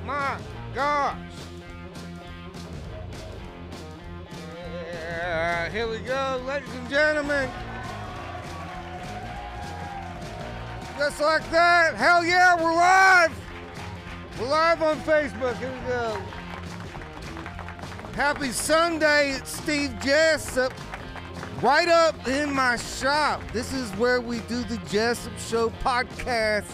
my gosh. Yeah, here we go, ladies and gentlemen. Just like that. Hell yeah, we're live. We're live on Facebook. Here we go. Happy Sunday, it's Steve Jessup. Right up in my shop. This is where we do the Jessup Show podcast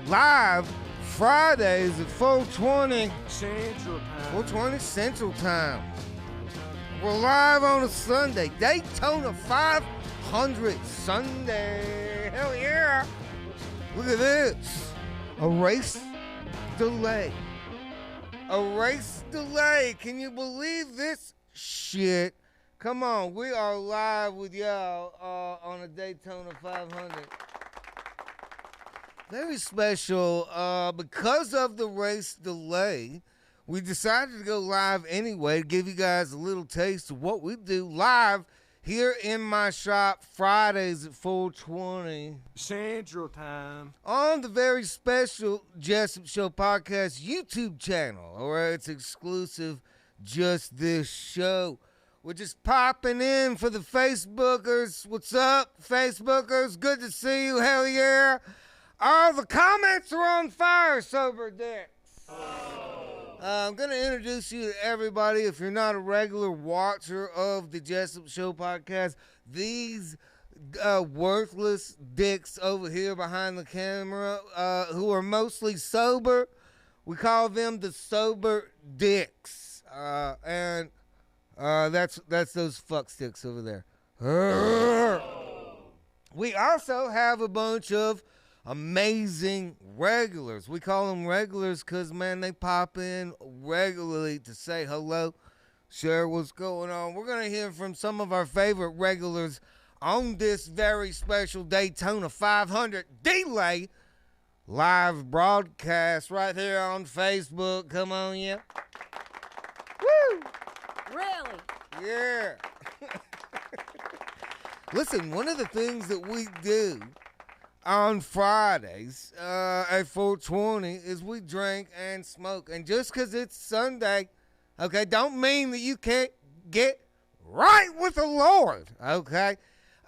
live Fridays at 4:20 Central Time. 4:20 Central Time. We're live on a Sunday. Daytona 500 Sunday. Hell yeah. Look at this. A race delay. A race delay. Can you believe this shit? Come on, we are live with y'all on a Daytona 500. Very special. Because of the race delay, we decided to go live anyway to give you guys a little taste of what we do live here in my shop Fridays at 4:20 Central Time. on the very special Jessup Show podcast YouTube channel, where it's exclusive just this show. We're just popping in for the Facebookers. What's up, Facebookers? Good to see you. Hell yeah. All the comments are on fire, Sober Dicks. I'm going to introduce you to everybody. If you're not a regular watcher of the Jessup Show podcast, these worthless dicks over here behind the camera who are mostly sober, we call them the Sober Dicks. And that's those fuck sticks over there. We also have a bunch of amazing regulars. We call them regulars because, man, they pop in regularly to say hello, share what's going on. We're going to hear from some of our favorite regulars on this very special Daytona 500 delay live broadcast right here on Facebook. Come on, yeah. Woo! Really? Yeah. Listen, one of the things that we do on Fridays at 4:20 is we drink and smoke. And just because it's Sunday, okay, don't mean that you can't get right with the Lord, okay?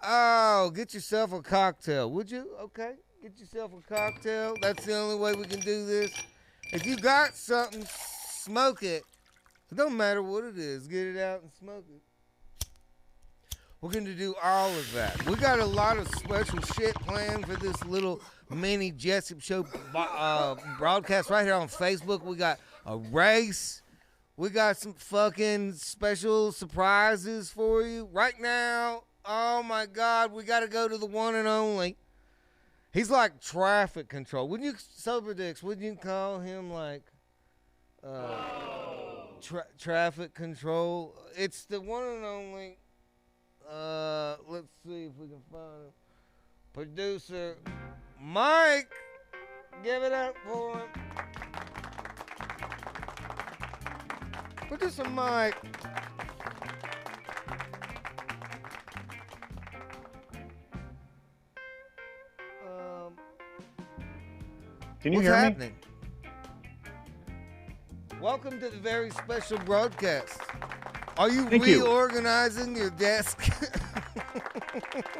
Oh, get yourself a cocktail, would you? Okay, get yourself a cocktail. That's the only way we can do this. If you got something, smoke it. It don't matter what it is. Get it out and smoke it. We're going to do all of that. We got a lot of special shit planned for this little mini Jessup Show broadcast right here on Facebook. We got a race. We got some fucking special surprises for you. Right now, oh my God, we got to go to the one and only. He's like traffic control. Wouldn't you, Sober Dicks, wouldn't you call him like... traffic control? It's the one and only, let's see if we can find him. Producer Mike. Give it up for him. Producer Mike. Can you What's hear happening? me? Welcome to the very special broadcast. Are you Thank you. reorganizing your desk?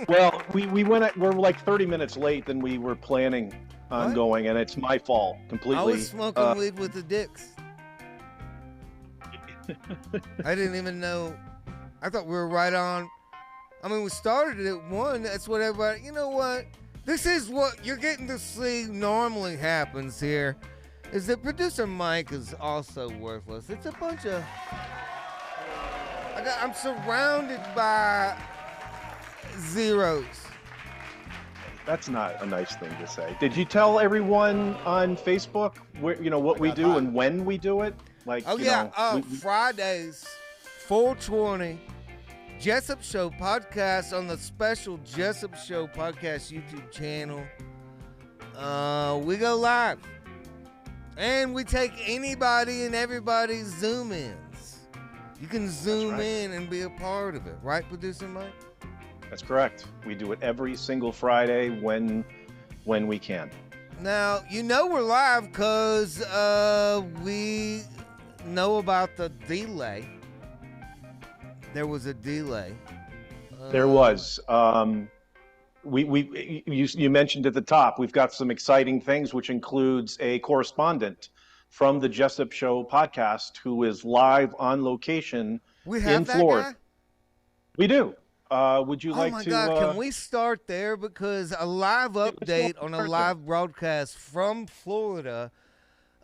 Well, we're like 30 minutes late than we were planning on What? going, and it's my fault completely. I was smoking weed with the dicks. I didn't even know. I thought we were right on. I mean, we started at 1. That's what everybody, you know what? This is what you're getting to see normally happens here. Is that producer Mike is also worthless. It's a bunch of... I'm surrounded by zeros. That's not a nice thing to say. Did you tell everyone on Facebook where what we do and when we do it? Like, Oh, yeah. Fridays, 4:20, Jessup Show podcast on the special Jessup Show podcast YouTube channel. We go live. And we take anybody and everybody's Zoom ins. You can zoom right. in and be a part of it. Right, Producer Mike? That's correct. We do it every single Friday when we can. Now, you know we're live because we know about the delay. There was a delay. There was. You mentioned at the top, we've got some exciting things, which includes a correspondent from the Jessup Show podcast who is live on location We have in that Florida. guy? We do. Would you Oh like my to? God, can we start there? Because a live update on a live broadcast from Florida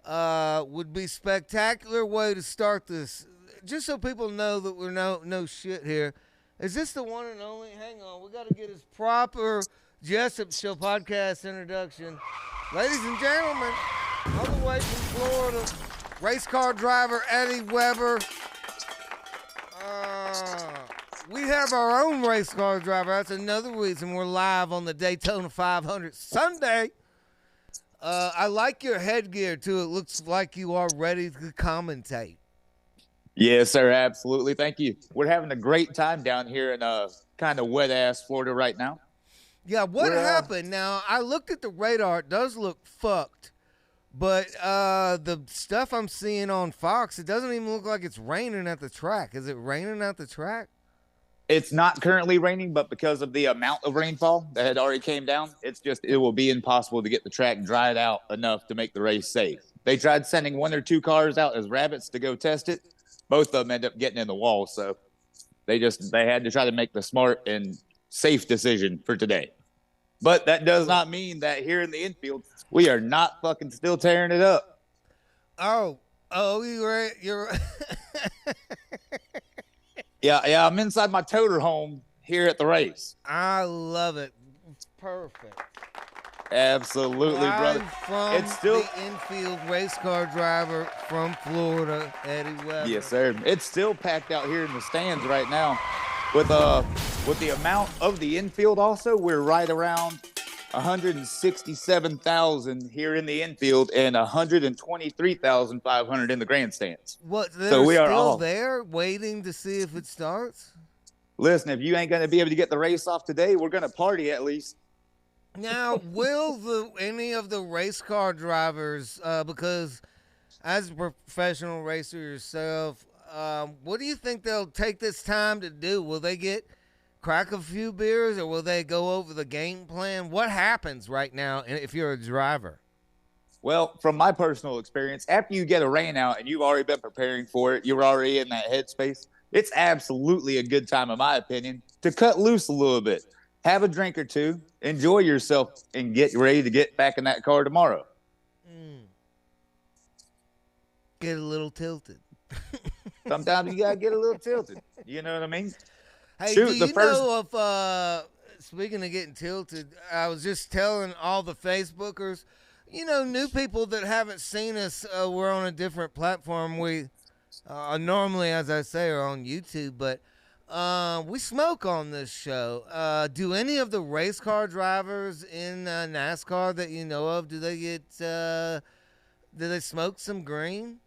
would be spectacular way to start this. Just so people know that we're no shit here. Is this the one and only? Hang on, we got to get his proper Jessup Show podcast introduction. Ladies and gentlemen, all the way from Florida, race car driver Eddie Weber. We have our own race car driver. That's another reason we're live on the Daytona 500 Sunday. I like your headgear, too. It looks like you are ready to commentate. Yes, sir. Absolutely. Thank you. We're having a great time down here in kind of wet-ass Florida right now. Yeah, what happened? Now, I looked at the radar. It does look fucked. But the stuff I'm seeing on Fox, it doesn't even look like it's raining at the track. Is it raining at the track? It's not currently raining, but because of the amount of rainfall that had already came down, it will be impossible to get the track dried out enough to make the race safe. They tried sending 1 or 2 cars out as rabbits to go test it. Both of them end up getting in the wall, so they had to try to make the smart and safe decision for today. But that does not mean that here in the infield, we are not fucking still tearing it up. Oh, you're Yeah, I'm inside my toter home here at the race. I love it. Perfect. Absolutely, brother. From It's still the infield race car driver from Florida, Eddie Weber. Yes, sir. It's still packed out here in the stands right now. With the amount of the infield also, we're right around 167,000 here in the infield and 123,500 in the grandstands. What? They're So we are still all there waiting to see if it starts? Listen, if you ain't going to be able to get the race off today, we're going to party at least. Now, will any of the race car drivers, because as a professional racer yourself, what do you think they'll take this time to do? Will they crack a few beers, or will they go over the game plan? What happens right now if you're a driver? Well, from my personal experience, after you get a rain out and you've already been preparing for it, you're already in that headspace, it's absolutely a good time, in my opinion, to cut loose a little bit. Have a drink or two, enjoy yourself, and get ready to get back in that car tomorrow. Get a little tilted. Sometimes you got to get a little tilted. You know what I mean? Hey, Shoot, do you know if, speaking of getting tilted, I was just telling all the Facebookers, new people that haven't seen us, we're on a different platform. We normally, as I say, are on YouTube, but we smoke on this show. Do any of the race car drivers in NASCAR that you know of, do they smoke some green?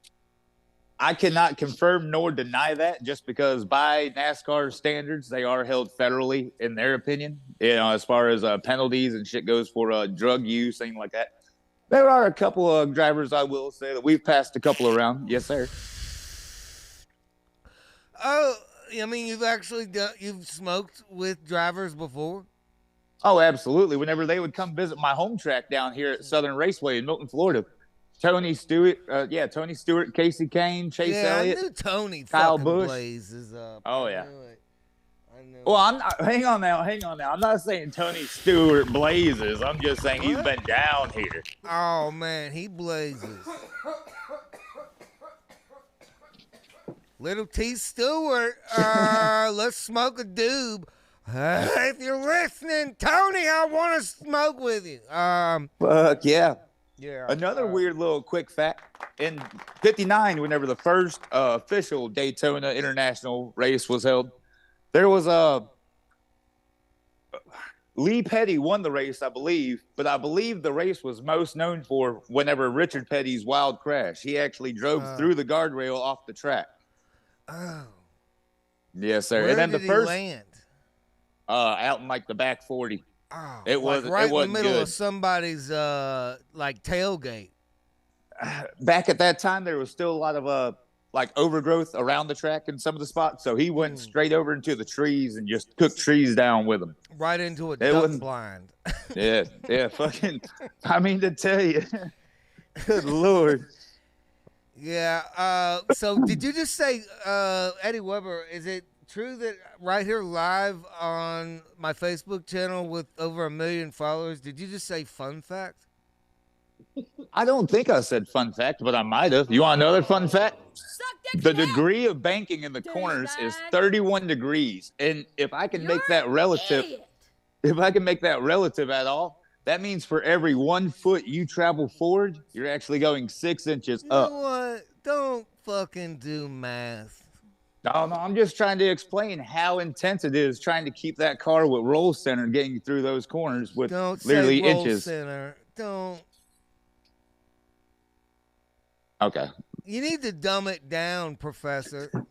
I cannot confirm nor deny that, just because by NASCAR standards, they are held federally, in their opinion, as far as penalties and shit goes for drug use, things like that. There are a couple of drivers, I will say, that we've passed a couple around. Yes, sir. Oh, I mean, you've smoked with drivers before? Oh, absolutely. Whenever they would come visit my home track down here at Southern Raceway in Milton, Florida, Tony Stewart, Casey Kane, Chase Elliott. I knew Tony Kyle fucking Busch. blazes up. Oh, yeah. I knew it. Well, I'm not. Hang on now. I'm not saying Tony Stewart blazes. I'm just saying he's been down here. Oh man, he blazes. Little T Stewart, let's smoke a doob. If you're listening, Tony, I want to smoke with you. Fuck yeah. Yeah. Another weird little quick fact: in '59, whenever the first official Daytona International race was held, there was Lee Petty won the race, I believe, but I believe the race was most known for whenever Richard Petty's wild crash. He actually drove through the guardrail off the track. Oh. Yes, sir. Where and then did the first he land? out in like the back 40. Oh, It like wasn't. right It wasn't in the middle good. of somebody's like tailgate. Back at that time, there was still a lot of like overgrowth around the track in some of the spots. So he went straight over into the trees and just took trees down with him. Right into a It duck wasn't- blind. Yeah, fucking. I mean to tell you, good lord. Yeah. So did you just say, Eddie Weber? Is it true that right here live on my Facebook channel with over 1 million followers? Did you just say fun fact? I don't think I said fun fact, but I might have. You want another fun fact? The degree of banking in the corners is 31 degrees, and if I can make that relative, at all, that means for every 1 foot you travel forward, you're actually going 6 inches You up. know what? Don't fucking do math. No, I'm just trying to explain how intense it is trying to keep that car with roll center getting through those corners with Don't literally say roll inches. center. Don't. Okay. You need to dumb it down, Professor. All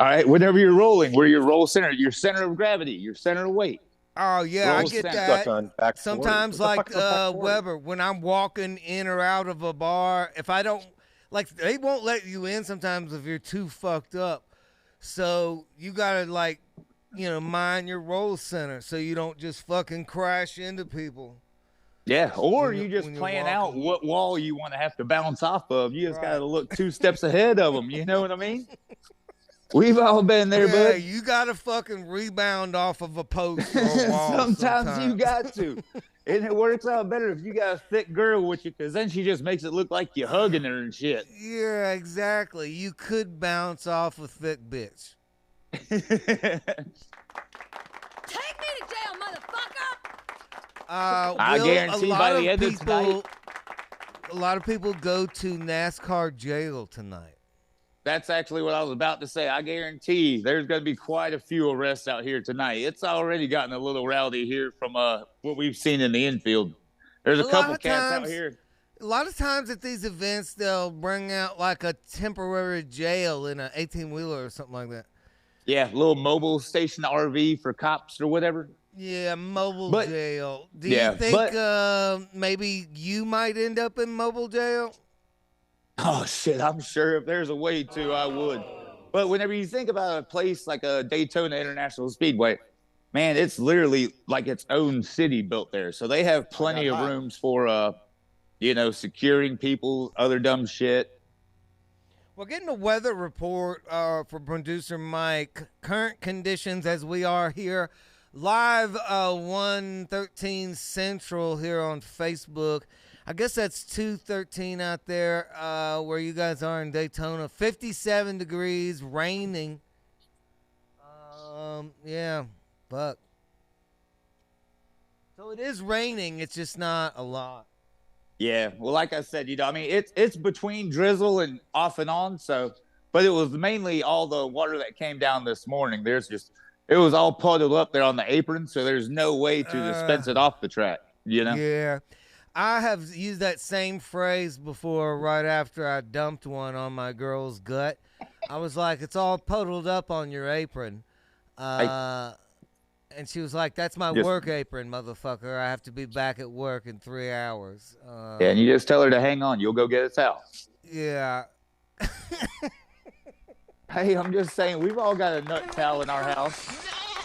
right. Whenever you're rolling, where your roll center, your center of gravity, your center of weight. Oh yeah, I Roll get center. that. Stuck on back 40. Sometimes, What the like fuck's a back 40? Weber, when I'm walking in or out of a bar, if I don't like, they won't let you in sometimes if you're too fucked up. So you gotta like, mind your roll center so you don't just fucking crash into people. Yeah, or When you you're- just when you're plan out walking. what wall you want to have to bounce off of. You just Right. got to look 2 steps ahead of them. You know what I mean? We've all been there, Yeah, bud. you gotta fucking rebound off of a post or a wall. Sometimes you got to. And it works out better if you got a thick girl with you, because then she just makes it look like you're hugging her and shit. Yeah, exactly. You could bounce off a thick bitch. Take me to jail, motherfucker! I Will guarantee by the end of tonight- a lot of people go to NASCAR jail tonight. That's actually what I was about to say. I guarantee there's going to be quite a few arrests out here tonight. It's already gotten a little rowdy here from what we've seen in the infield. There's a A couple lot of cats out times- here. A lot of times at these events, they'll bring out like a temporary jail in an 18-wheeler or something like that. Yeah, little mobile station RV for cops or whatever. Yeah, mobile But- jail. Do yeah, you think but- maybe you might end up in mobile jail? Oh, shit, I'm sure if there's a way to, I would. But whenever you think about a place like a Daytona International Speedway, man, it's literally like its own city built there. So they have plenty of rooms for, securing people, other dumb shit. We're getting a weather report for producer Mike. Current conditions as we are here live 1:13 Central here on Facebook. I guess that's 2:13 out there where you guys are in Daytona. 57 degrees, raining. Yeah, fuck. So it is raining. It's just not a lot. Yeah, well, like I said, it's between drizzle and off and on. So, but it was mainly all the water that came down this morning. It was all puddled up there on the apron, so there's no way to dispense it off the track. Yeah. I have used that same phrase before right after I dumped one on my girl's gut. I was like, it's all puddled up on your apron. And she was like, that's my work apron, motherfucker. I have to be back at work in 3 hours. Yeah, and you just tell her to hang on. You'll go get a towel. Yeah. Hey, I'm just saying, we've all got a nut towel in our house.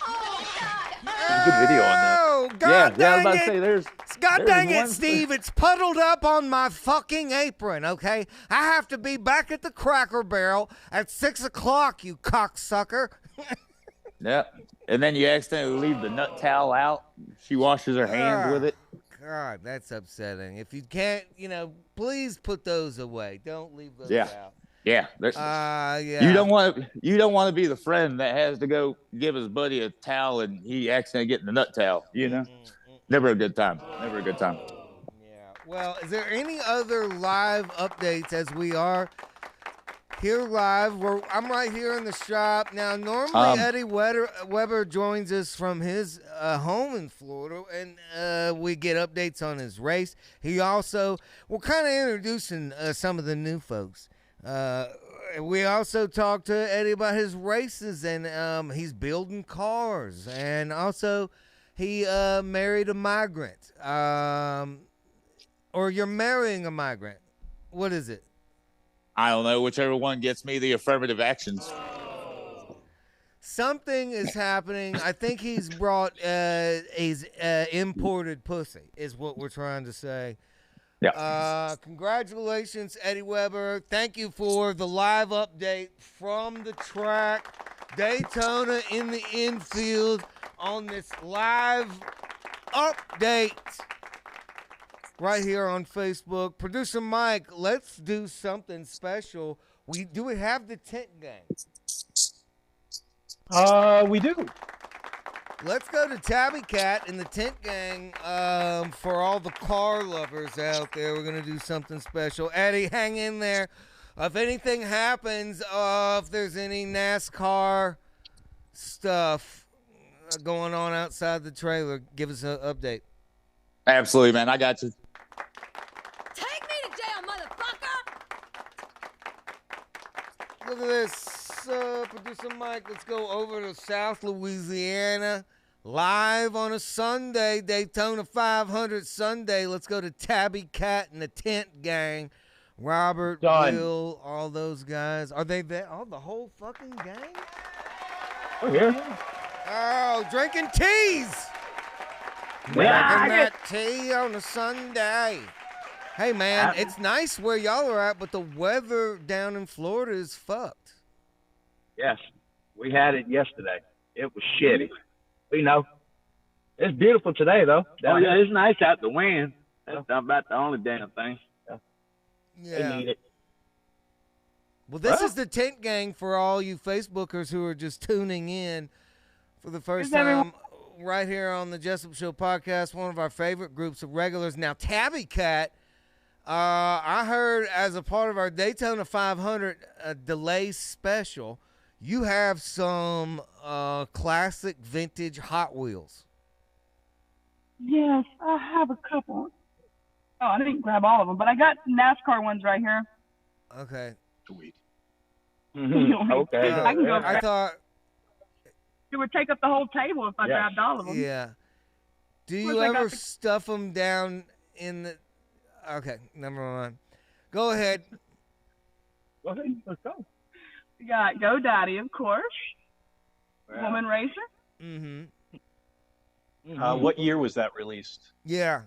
Oh, Good video on that. God Yeah, I was dang about to it. say, there's God dang it, one- Steve. It's puddled up on my fucking apron, okay? I have to be back at the Cracker Barrel at 6 o'clock, you cocksucker. Yeah. And then you accidentally leave the nut towel out. She washes her hands with it. God, that's upsetting. If you can't, please put those away. Don't leave those Yeah. out. Yeah. Yeah. You don't want to be the friend that has to go give his buddy a towel and he accidentally get in the nut towel, Never a good time. Never a good time. Yeah. Well, is there any other live updates as we are here live? I'm right here in the shop. Now, normally Eddie Weber joins us from his home in Florida, and we get updates on his race. We're kind of introducing some of the new folks. We also talked to Eddie about his races, and he's building cars, and also he married a migrant. Or you're marrying a migrant. What is it? I don't know. Whichever one gets me the affirmative actions. Something is happening. I think he's brought imported pussy is what we're trying to say. Yeah. Congratulations, Eddie Weber. Thank you for the live update from the track. Daytona in the infield on this live update right here on Facebook. Producer Mike, let's do something special. We have the tent gang. We do. Let's go to Tabby Cat and the tent gang. For all the car lovers out there, we're gonna do something special. Eddie, hang in there. If anything happens, if there's any NASCAR stuff going on outside the trailer, give us an update. Absolutely, man. I got you. Take me to jail, motherfucker! Look at this. Producer Mike, let's go over to South Louisiana. Live on a Sunday, Daytona 500 Sunday. Let's go to Tabby Cat and the Tent Gang. Robert, Done. Will, all those guys. Are they there? Oh, the whole fucking gang? Oh, yeah. Oh, drinking teas. Drinking that tea on a Sunday. Hey, man, it's nice where y'all are at, but the weather down in Florida is fucked. Yes, we had it yesterday. It was shitty. You know, it's beautiful today, though. Oh, yeah, it's nice out the wind. That's about the only damn thing. Yeah. They need it. Well, this is the Tent Gang for all you Facebookers who are just tuning in for the first time right here on the Jessup Show podcast, one of our favorite groups of regulars. Now, Tabby Cat, I heard as a part of our Daytona 500 delay special, you have some classic vintage Hot Wheels. Yes, I have a couple. Oh, I didn't grab all of them, but I got NASCAR ones right here. Okay. Sweet. Okay. I can go. I thought, It would take up the whole table if I Yes. grabbed all of them. yeah. Do you course I got ever the- stuff them down in the... Okay, never mind. Go ahead. Go ahead. Let's go. We got Go Daddy, of course. Wow. Woman Racer. Mm-hmm. What year was that released? Yeah.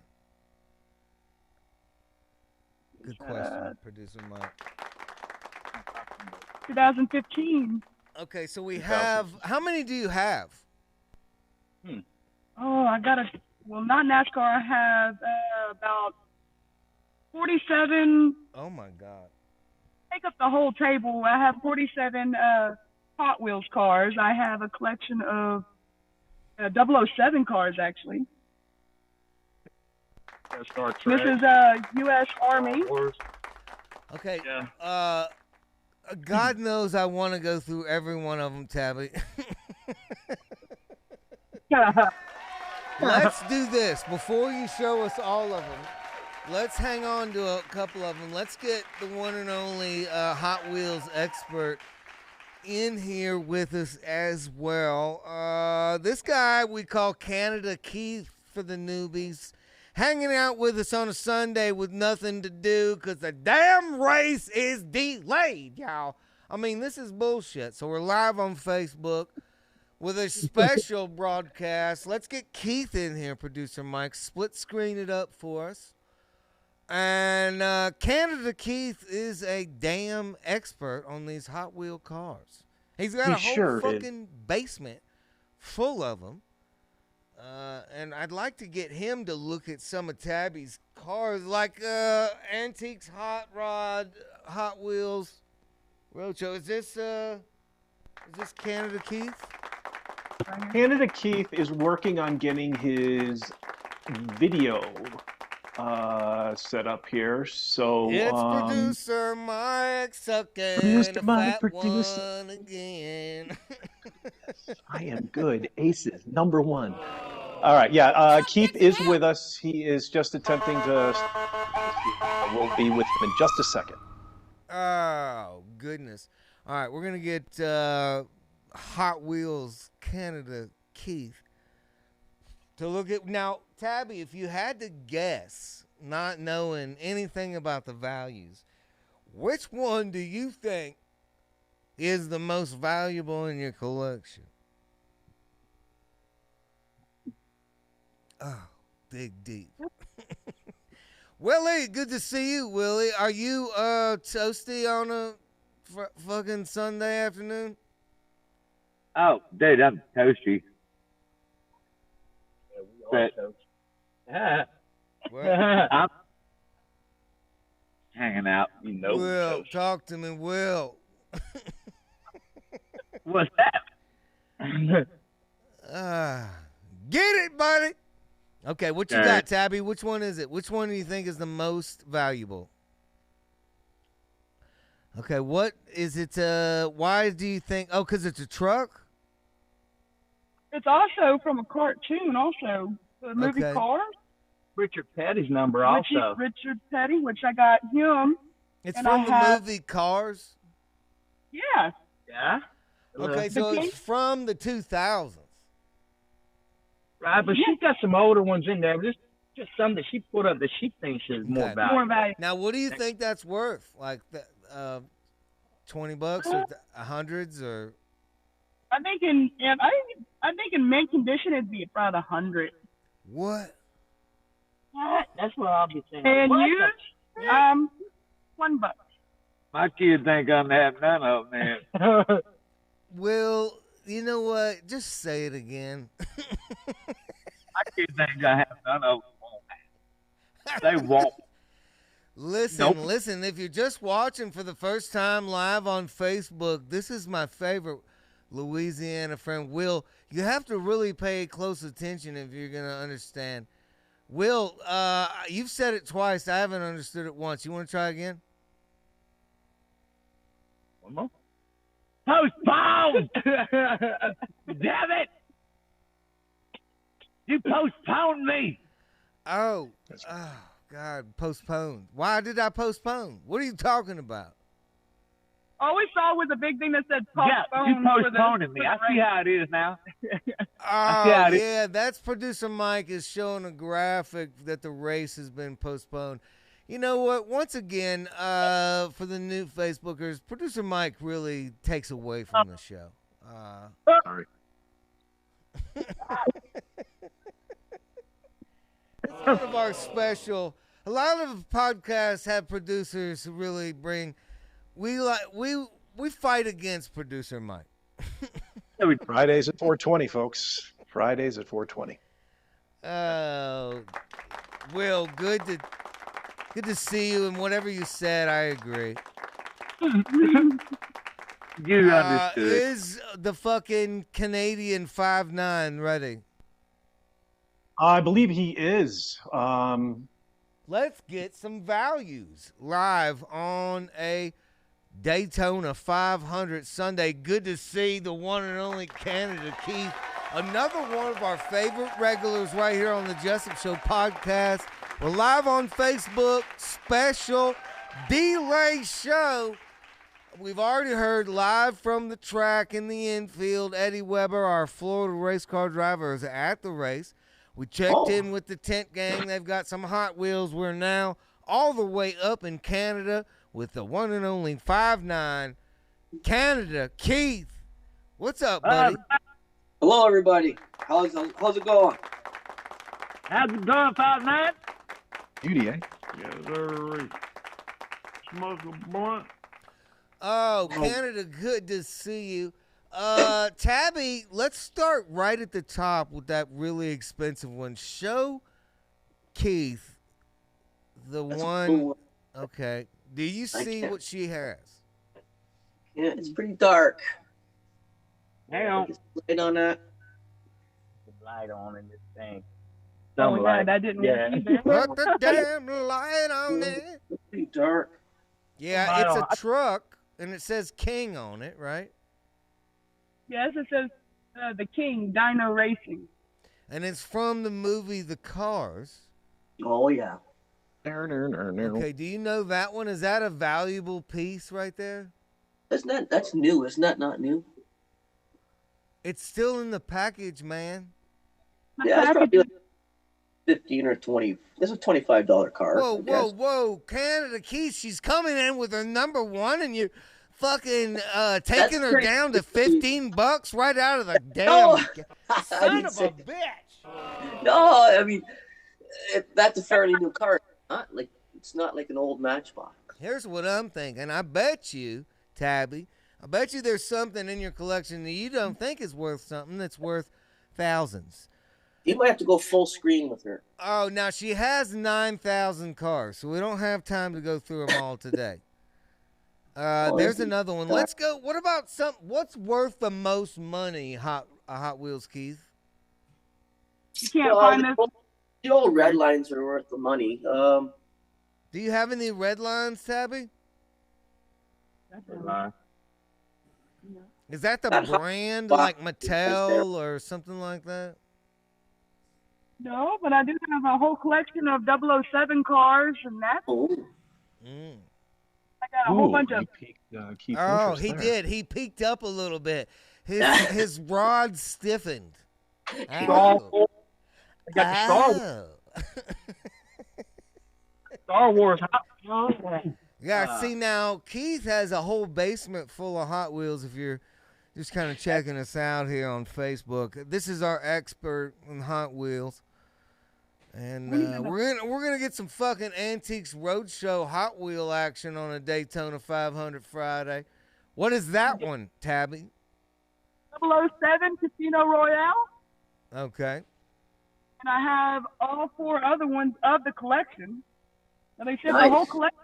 Good question, Producer Mike. 2015. Okay, so we have... How many do you have? Oh, I got well, not NASCAR. I have about 47. Oh, my God. Take up the whole table. I have 47 Hot Wheels cars. I have a collection of 007 cars, actually. Star Trek. This is U.S. Army. Star Wars. Okay. Yeah. God knows I want to go through every one of them, Tabby. Let's do this. Before you show us all of them, let's hang on to a couple of them. Let's get the one and only Hot Wheels expert in here with us as well. This guy we call Canada Keith for the newbies. Hanging out with us on a Sunday with nothing to do because the damn race is delayed, y'all. I mean, this is bullshit. So we're live on Facebook with a special broadcast. Let's get Keith in here, Producer Mike. Split screen it up for us. And Canada Keith is a damn expert on these Hot Wheel cars. He's got a whole fucking basement full of them. And I'd like to get him to look at some of Tabby's cars, like Antiques Hot Rod, Hot Wheels, Roadshow. Is this Canada Keith? Canada Keith is working on getting his video set up here. So It's Producer Mike sucking Producer Mike, fat one again. I am good. Aces, number one. All right, yeah. Keith is with us. He is just attempting to. We'll be with him in just a second. Oh, goodness. All right, we're going to get Hot Wheels Canada Keith to look at. Now, Tabby, if you had to guess, not knowing anything about the values, which one do you think is the most valuable in your collection? Oh, dig deep. Willie, good to see you, Willie. Are you toasty on a fucking Sunday afternoon? Oh, dude, I'm toasty. But What? I'm hanging out, you know. Will, talk to me, Will. What's that? Get it, buddy. Okay, what you All got, right. Tabby? Which one is it? Which one do you think is the most valuable? Okay, what is it? Why do you think? Oh, because it's a truck? It's also from a cartoon, also. The movie Okay. Cars. Richard Petty's number also. Richard Petty, which I got him. It's And from I the have- movie Cars? Yeah. Yeah. Okay, so it's from the 2000s. Right, but she's got some older ones in there. Just some that she put up that she thinks is more Okay. valuable. More value. Now, what do you think that's worth? Like $20 or hundreds or? I think in mint condition it'd be about 100. What? That's what I'll be saying. And What you, the- $1. My kids think I'm having none of them, man. Will, you know what? Just say it again. My kids think I have none of them. They won't. Listen, if you're just watching for the first time live on Facebook, this is my favorite Louisiana friend, Will. You have to really pay close attention if you're going to understand. Will, you've said it twice. I haven't understood it once. You want to try again? One more. Postpone! Damn it! You postponed me! Oh, God, postponed. Why did I postpone? What are you talking about? All we saw was a big thing that said Yeah, postpone. you postponing me. I see how it is now. Oh, got it. yeah, that's producer Mike is showing a graphic that the race has been postponed. You know what? Once again, for the new Facebookers, producer Mike really takes away from the show. Sorry. It's one of our special. A lot of podcasts have producers who really bring. We fight against producer Mike. Fridays at 4:20, folks. Fridays at 4:20. Oh, Will, good to see you. And whatever you said, I agree. You understood. Is the fucking Canadian 5'9" ready? I believe he is. Let's get some values live on a Daytona 500 Sunday. Good to see the one and only Canada Keith. Another one of our favorite regulars right here on the Jessup Show podcast. We're live on Facebook. Special delay show. We've already heard live from the track in the infield. Eddie Weber, our Florida race car driver, is at the race. We checked in with the tent gang. They've got some Hot Wheels. We're now all the way up in Canada with the one and only 5'9" Canada Keith. What's up, buddy? Hello, everybody. How's it going? How's it going, 5'9"? Beauty, eh? Yes, sir. Smoke a blunt. Oh, Canada, good to see you. Tabby, let's start right at the top with that really expensive one. Show Keith the That's a one. cool one. Okay. Do you see can't- what she has? Yeah, it's pretty dark. Hang on. Get some light on that. The light on in this thing. Oh, Some yeah, light. that didn't Yeah. Put the damn light on it. It's pretty dark. Yeah, Light it's on. a truck, and it says King on it, right? Yes, it says the King Dino Racing. And it's from the movie The Cars. Oh yeah. Okay, do you know that one? Is that a valuable piece right there? That's new. Isn't that not new? It's still in the package, man. Yeah, it's probably like 15 or 20. This is a $25 car. Whoa, whoa, whoa. Canada Keith, she's coming in with her number one and you fucking taking her down to $15 right out of the damn son of a bitch. No, I mean, that's a fairly new car. It's not like an old Matchbox. Here's what I'm thinking. I bet you, Tabby, I bet you there's something in your collection that you don't think is worth something that's worth thousands. You might have to go full screen with her. Oh, now she has 9,000 cars, so we don't have time to go through them all today. There's another one. Let's go. What about what's worth the most money, Hot Wheels, Keith? You can't find this. The old red lines are worth the money. Do you have any red lines, Tabby? Is that the brand, like Mattel or something like that? No, but I do have a whole collection of 007 cars, and that's. Oh. I got a whole bunch of. He did. He peaked up a little bit. His rod stiffened. I got the Star Wars. Yeah, see now, Keith has a whole basement full of Hot Wheels. If you're just kind of checking us out here on Facebook, this is our expert in Hot Wheels, and we're gonna get some fucking Antiques Roadshow Hot Wheel action on a Daytona 500 Friday. What is that one, Tabby? 007 Casino Royale. Okay. And I have all 4 other ones of the collection. And they said Nice. the whole collection.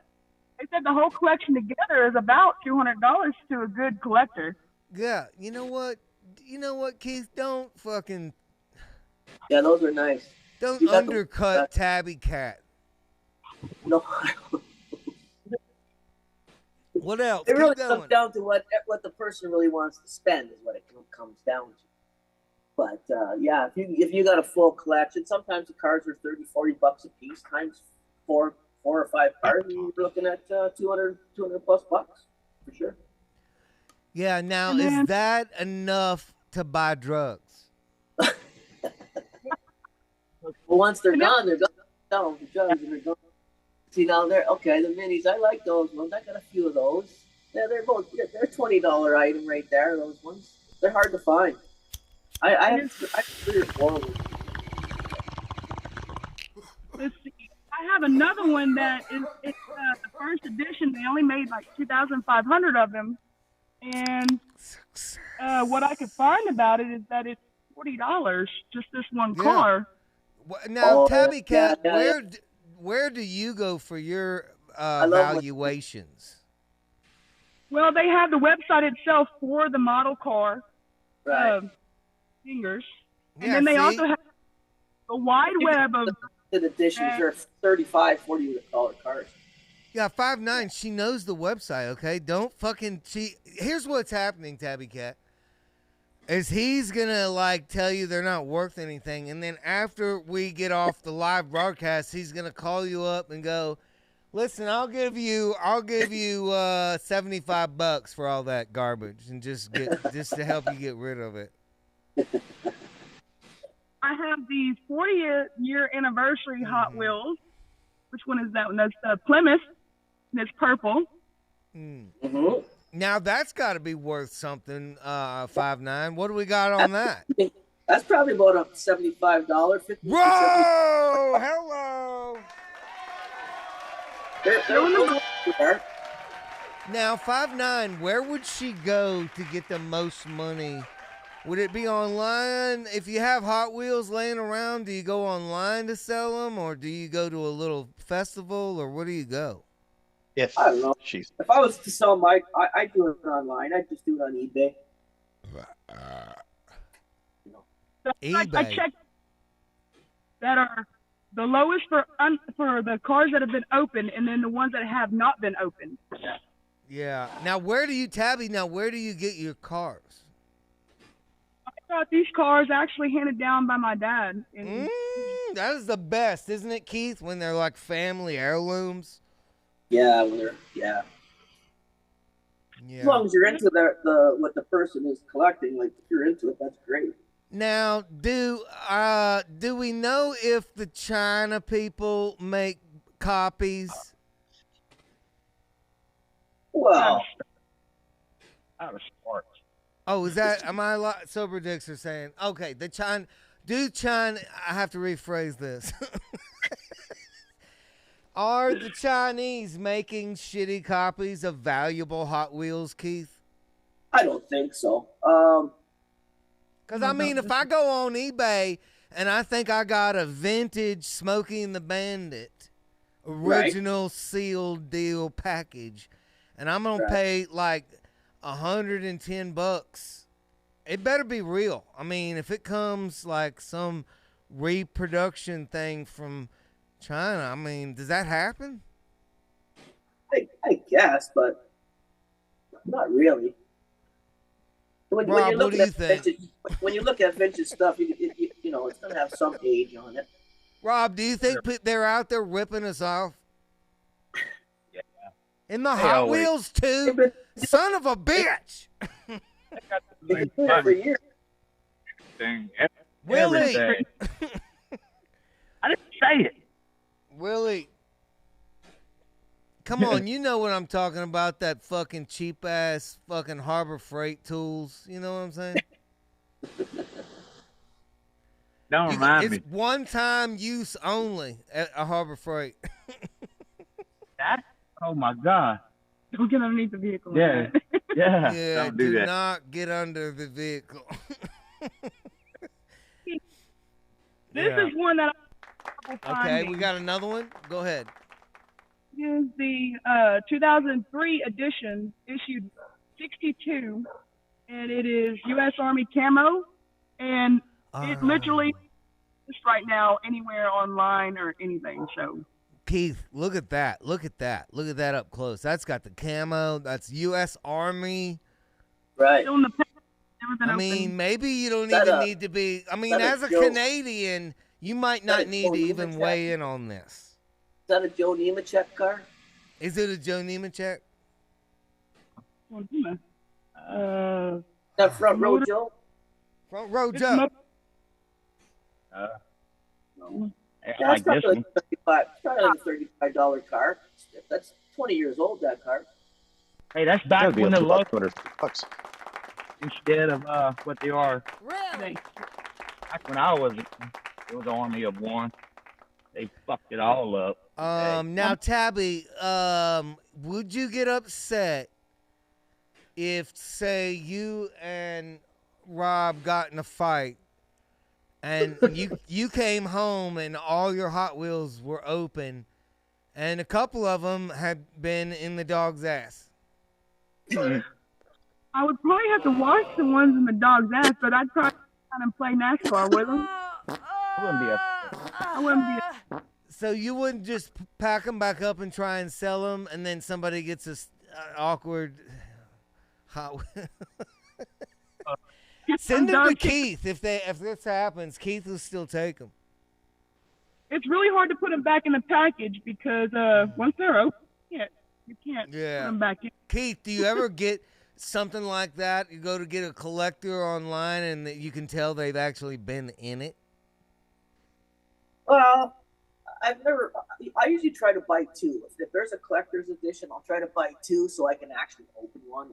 They said the whole collection together is about $200 to a good collector. Yeah. You know what? Keith? Don't fucking. Yeah, those are nice. Don't undercut Tabby Cat. No. What else? It really comes down to what the person really wants to spend is what it comes down to. But yeah, if you got a full collection, sometimes the cards are $30-$40 a piece times 4 or 5 cards, and you're looking at 200 plus bucks for sure. Yeah. Now, is that enough to buy drugs? Well, once they're gone, they're gone. No, the drugs and they're gone. See now the minis. I like those ones. I got a few of those. Yeah, they're $20 item right there. Those ones. They're hard to find. I have 3 or 4 of them. Let's see. I have another one that is the first edition. They only made like 2,500 of them, and what I could find about it is that it's $40 just this one car. Now, Tabby Cat, where do you go for your valuations? Well, they have the website itself for the model car, fingers, and then they also have a wide web of editions are $35-$40 cars. Yeah, 5'9". She knows the website. Okay, don't fucking cheat. Here's what's happening, Tabby Cat. Is he's gonna tell you they're not worth anything, and then after we get off the live broadcast, he's gonna call you up and go, "Listen, I'll give you $75 for all that garbage, and just to help you get rid of it." I have the 40th-year anniversary Hot Wheels. Which one is that one? That's Plymouth, and it's purple. Mm-hmm. Now that's got to be worth something. 5'9". What do we got on that? That's probably about a $75, $50. Whoa! Hello. They're now 5'9". Where would she go to get the most money? Would it be online? If you have Hot Wheels laying around, do you go online to sell them, or do you go to a little festival, or where do you go? I don't know. If I was to sell I'd do it online. I'd just do it on eBay. eBay. I checked that are the lowest for the cars that have been opened, and then the ones that have not been opened. Yeah. Now, where do you get your cars? I got these cars actually handed down by my dad. That is the best, isn't it, Keith? When they're like family heirlooms. Yeah, yeah. As long as you're into what the person is collecting, if you're into it, that's great. Now, do we know if the China people make copies? Well, Out of Sparks. Oh, is that? Am I sober? Dicks are saying okay. China. I have to rephrase this. Are the Chinese making shitty copies of valuable Hot Wheels, Keith? I don't think so. Because, I mean, if I go on eBay and I think I got a vintage Smokey and the Bandit original sealed deal package, and I'm going to pay like $110, it better be real. I mean, if it comes like some reproduction thing from China, I mean, does that happen? I guess, but not really. Rob, what do you think? When you look at vintage stuff, you know it's going to have some age on it. Rob, do you think they're out there ripping us off? Yeah. In the Hot Wheels too? Son of a bitch! For years. Willie! I didn't say it. Willie. Come on, you know what I'm talking about, that fucking cheap-ass fucking Harbor Freight tools. You know what I'm saying? Don't remind me. It's one-time use only at a Harbor Freight. Oh, my God. Don't get underneath the vehicle. Yeah. Yeah. Yeah, Don't do that. not get under the vehicle. This is one that I Okay, we got another one? Go ahead. Is the 2003 edition, issued 62, and it is U.S. Army camo, and it literally is right now anywhere online or anything. So, Keith, look at that. Look at that. Look at that up close. That's got the camo. That's U.S. Army. Right. I mean, maybe you don't even need to be. I mean, as a Canadian, you might not need to even weigh in on this. Is that a Joe Nemechek car? Is it a Joe Nemechek? That front row Joe? Front row Joe. Yeah, it's not like a $35 car. That's 20 years old, that car. Hey, that's back when the low bucks instead of what they are. Really? Back when I was, it was Army of One. They fucked it all up. Now, Tabby, would you get upset if, say, you and Rob got in a fight and you came home and all your Hot Wheels were open and a couple of them had been in the dog's ass? I would probably have to wash the ones in the dog's ass, but I'd probably kind of play NASCAR with them. I wouldn't be So you wouldn't just pack them back up and try and sell them, and then somebody gets a awkward Hot Wheel. Send them to Keith if this happens. Keith will still take them. It's really hard to put them back in the package because once they're open, you can't put them back in. Keith, do you ever get something like that? You go to get a collector online, and you can tell they've actually been in it. Well, I usually try to buy two. If there's a collector's edition, I'll try to buy two so I can actually open one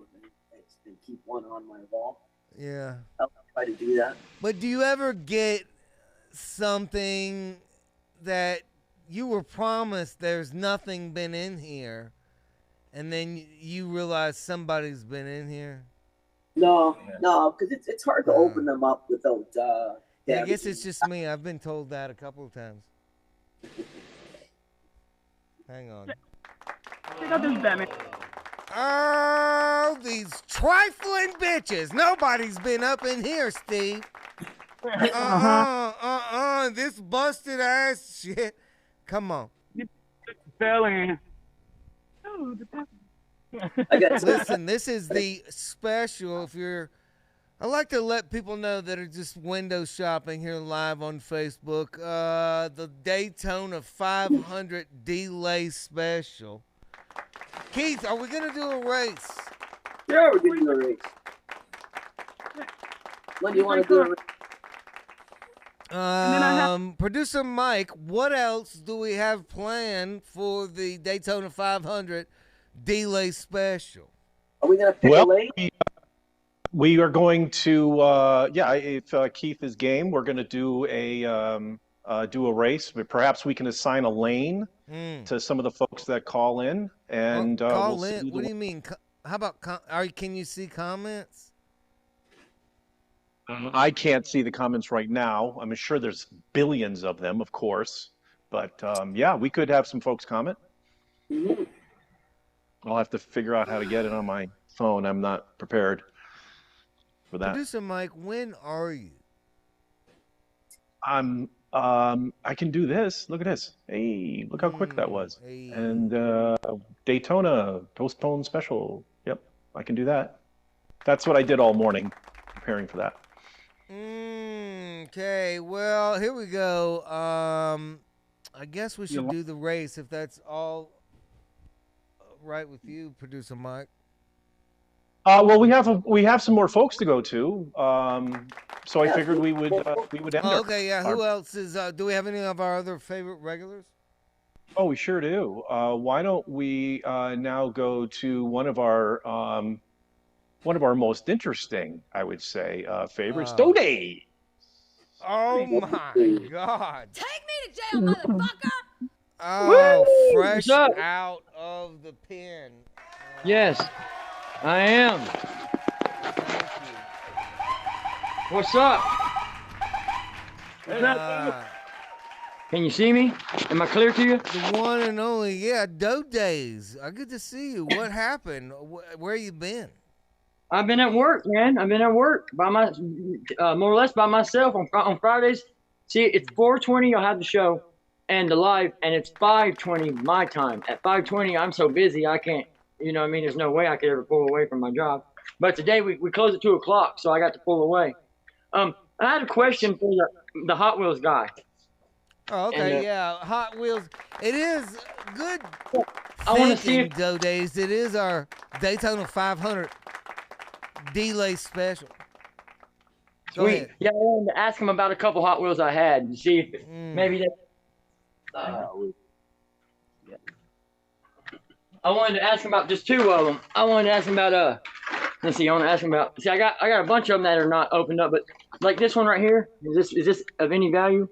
and keep one on my wall. Yeah. I'll try to do that. But do you ever get something that you were promised there's nothing been in here, and then you realize somebody's been in here? No, because it's hard to open them up without. Yeah, I guess it's just me. I've been told that a couple of times. Hang on. Oh, these trifling bitches. Nobody's been up in here, Steve. This busted ass shit. Come on. Fell in. Listen, this is the special. I like to let people know that are just window shopping here live on Facebook. The Daytona 500 delay special. Keith, are we gonna do a race? Yeah, we're gonna do a race. When do you want to do a race? And then I have Producer Mike, what else do we have planned for the Daytona 500 delay special? Are we gonna pick a Well, lane? we are going to, yeah, if Keith is game, we're going to do a race. But perhaps we can assign a lane to some of the folks that call in, and Call we'll in. see. What do you mean? How about? Can you see comments? I can't see the comments right now. I'm sure there's billions of them, of course. But yeah, we could have some folks comment. Mhm. I'll have to figure out how to get it on my phone. I'm not prepared for that. Producer Mike, when are you? I can do this. Look at this. Hey, look how quick that was. Hey. And Daytona postponed special. Yep, I can do that. That's what I did all morning, preparing for that. Okay, well, here we go. I guess we should do the race if that's all right with you, Producer Mike. Well, we have some more folks to go to. So I figured we would end. Okay, yeah. Who else is? Do we have any of our other favorite regulars? Oh, we sure do. Why don't we now go to one of our most interesting, I would say, favorites, Dode. Oh my God! Take me to jail, motherfucker! Oh, fresh out of the pen. Yes, I am. Thank you. What's up? Can you see me? Am I clear to you? The one and only, yeah, Days. Good to see you. What happened? Where you been? I've been at work, man. I've been at work by more or less by myself on Fridays. See, it's 4:20. I'll have the show and the live, and it's 5:20 my time. At 5:20, I'm so busy I can't. You know what I mean? There's no way I could ever pull away from my job. But today we close at 2 o'clock, so I got to pull away. I had a question for the Hot Wheels guy. Oh, okay, and, yeah, Hot Wheels. It is good. I want to see if Days. It is our Daytona 500 delay special. Go ahead. Yeah, I wanted to ask him about a couple Hot Wheels I had and see if maybe that. I wanted to ask him about just 2 of them. I wanted to ask him about let's see. I want to ask him about. See, I got a bunch of them that are not opened up, but like this one right here. Is this of any value?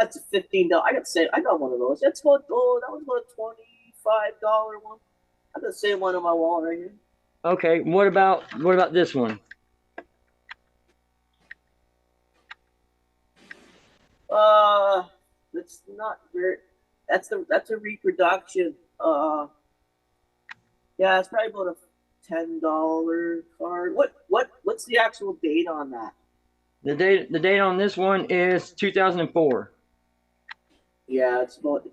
It's a $15. I got one of those. That was about a $25 one. I got the same one on my wall right here. Okay. What about this one? It's not very. That's a reproduction. Yeah, it's probably about a $10 card. What's the actual date on that? The date on this one is 2004. Yeah, it's about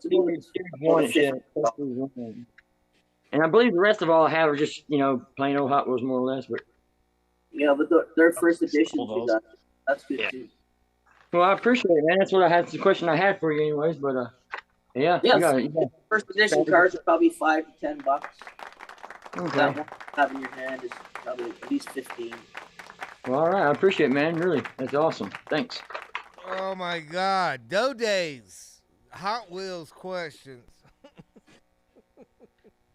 and I believe the rest of all I have are just plain old Hot Wheels more or less. But yeah, but their first edition, that's good too. Well, I appreciate it, man. That's what I had. The question I had for you, anyways. But yeah. You got it. First edition cards are probably $5 to $10. Okay. That one you have in your hand is probably at least 15. Well, all right. I appreciate it, man. Really, that's awesome. Thanks. Oh my God, Days, Hot Wheels questions.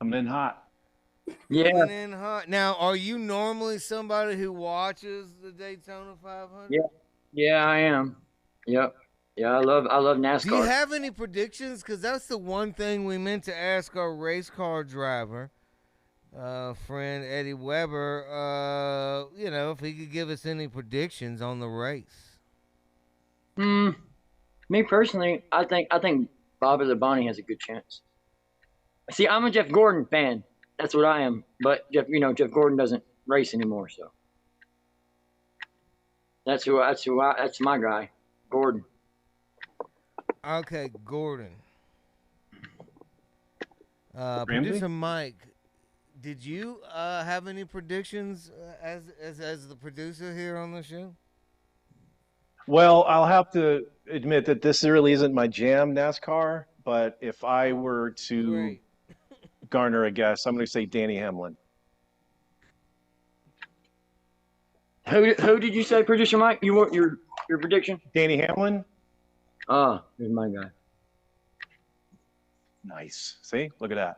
I'm in hot. Yeah. Coming in hot. Now, are you normally somebody who watches the Daytona 500? Yeah. Yeah, I am. Yep. Yeah, I love NASCAR. Do you have any predictions? Because that's the one thing we meant to ask our race car driver, friend Eddie Weber. If he could give us any predictions on the race. Me personally, I think Bobby Labonte has a good chance. See, I'm a Jeff Gordon fan. That's what I am. But Jeff Gordon doesn't race anymore, so that's my guy, Gordon. Okay, Gordon. Producer Mike, did you have any predictions as the producer here on the show? Well, I'll have to admit that this really isn't my jam, NASCAR. But if I were to garner a guess, I'm going to say Danny Hamlin. Who did you say, producer Mike? You want your prediction? Danny Hamlin. Here's my guy. Nice. See, look at that.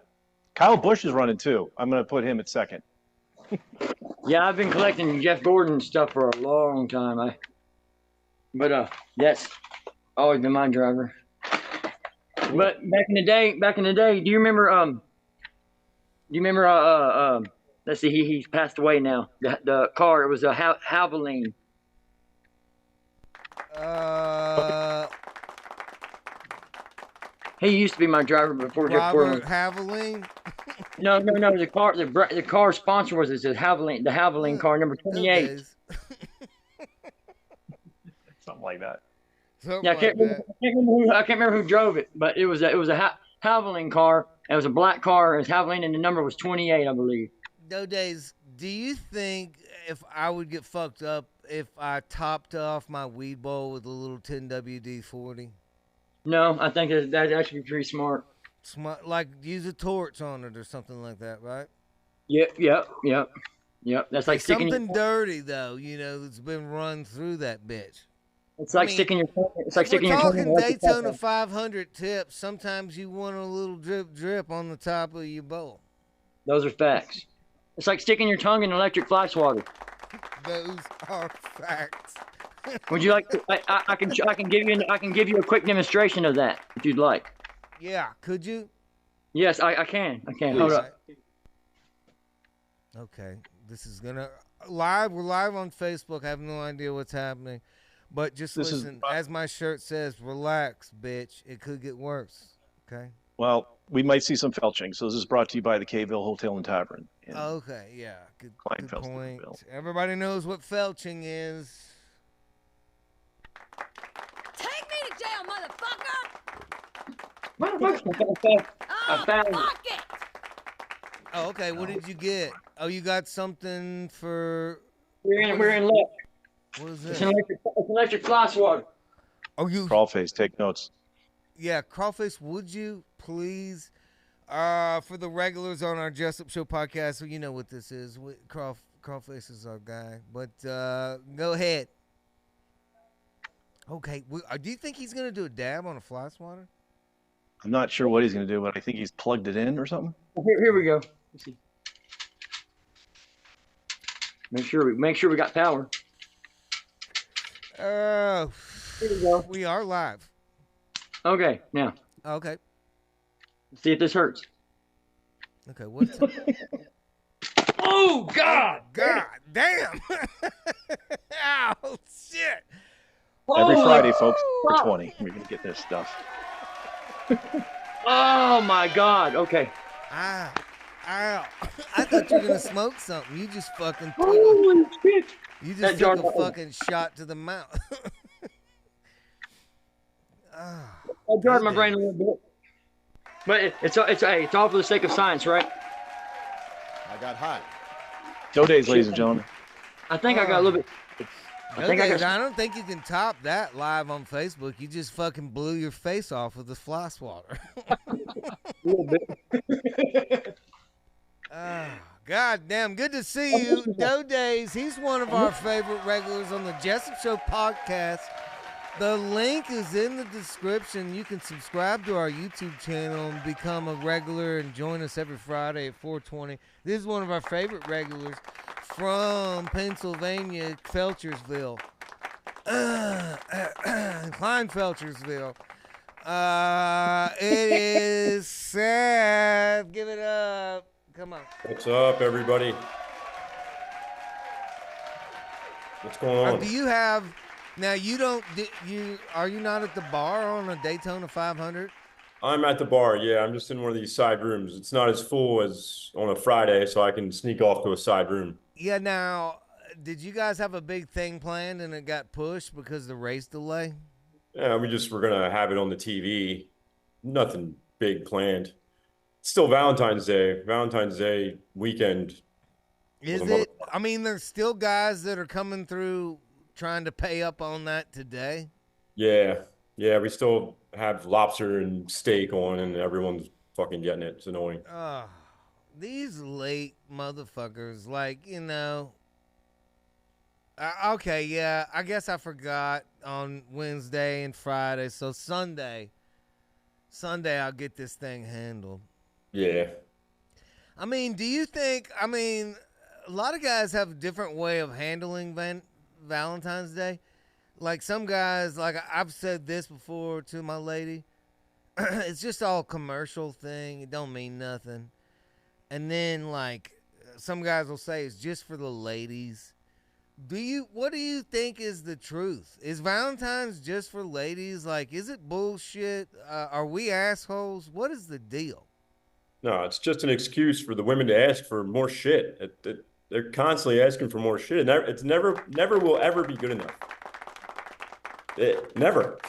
Kyle Busch is running too. I'm going to put him at second. Yeah, I've been collecting Jeff Gordon stuff for a long time. That's always been my driver. But back in the day, do you remember? Let's see, he's passed away now. The car, it was a Havoline. He used to be my driver before Jeff Gordon. Robert Havoline? No. The car sponsor was the Havoline car, number 28. Something like that. Yeah, I can't remember who drove it, but it was a Havoline car. It was a black car. It was Havoline, and the number was 28, I believe. No days. Do you think if I would get fucked up if I topped off my weed bowl with a little 10 WD-40? No, I think that's actually pretty smart. Smart, like use a torch on it or something like that, right? Yep. That's like sticking something dirty though, that's been run through that bitch. It's like sticking your. It's like sticking your. We're talking Daytona 500 tips. Sometimes you want a little drip on the top of your bowl. Those are facts. It's like sticking your tongue in electric fly swatter. Those are facts. Would you like to? I can give you a quick demonstration of that if you'd like. Yeah, could you? Yes, I can. Hold up. Okay, this is gonna live. We're live on Facebook. I have no idea what's happening, but just listen. As my shirt says, relax, bitch. It could get worse. Okay. Well, we might see some felching. So this is brought to you by the K-Ville Hotel and Tavern. Okay, yeah, good point. Everybody knows what felching is. Take me to jail, motherfucker! I found fuck it! Oh, okay. What did you get? Oh, you got something for. We're in luck. What is It's it? electric fly swatter. Oh, you. Crawlface, take notes. Yeah, Crawlface, would you please, for the regulars on our Jessup Show podcast, so you know what this is. Crawlface is our guy. But go ahead. Okay. Do you think he's going to do a dab on a fly swatter? I'm not sure what he's going to do, but I think he's plugged it in or something. Here we go. Let's see. Make sure we got power. Here we go. We are live. Okay, now. Okay. Let's see if this hurts. Okay, what's Oh, God! God damn! Ow, shit! Every Friday, folks, for 20. We're going to get this stuff. Oh, my God. Okay. Ow. I thought you were going to smoke something. You just fucking took Holy shit. You just took a fucking shot to the mouth. I jarred my brain a little bit. But it's all for the sake of science, right? I got hot. Go days, ladies and gentlemen. I think I got a little bit. I don't think you can top that live on Facebook. You just fucking blew your face off with the fly swatter. A little bit. God damn, good to see you. Doe Days, he's one of our favorite regulars on the Jessup Show podcast. The link is in the description. You can subscribe to our YouTube channel and become a regular and join us every Friday at 4:20. This is one of our favorite regulars from Pennsylvania, Felchersville. Kleinfelchersville. It is Seth. Give it up. Come on. What's up, everybody? What's going on? Do you have... Now, are you not at the bar on a Daytona 500? I'm at the bar, yeah. I'm just in one of these side rooms. It's not as full as on a Friday, so I can sneak off to a side room. Yeah, now, did you guys have a big thing planned and it got pushed because of the race delay? Yeah, we're going to have it on the TV. Nothing big planned. It's still Valentine's Day weekend. Is it? I mean, there's still guys that are coming through trying to pay up on that today. Yeah, we still have lobster and steak on, and everyone's fucking getting it. It's annoying. These late motherfuckers, Okay, yeah. I guess I forgot on Wednesday and Friday. So Sunday I'll get this thing handled. Yeah. I mean, do you think? I mean, a lot of guys have a different way of handling Valentine's Day. Like some guys, like I've said this before to my lady, it's just all commercial thing. It don't mean nothing. And then like some guys will say it's just for the ladies. What do you think is the truth? Is Valentine's just for ladies? Like, is it bullshit? Are we assholes? What is the deal? No, it's just an excuse for the women to ask for more shit. They're constantly asking for more shit. It's never will ever be good enough. Never.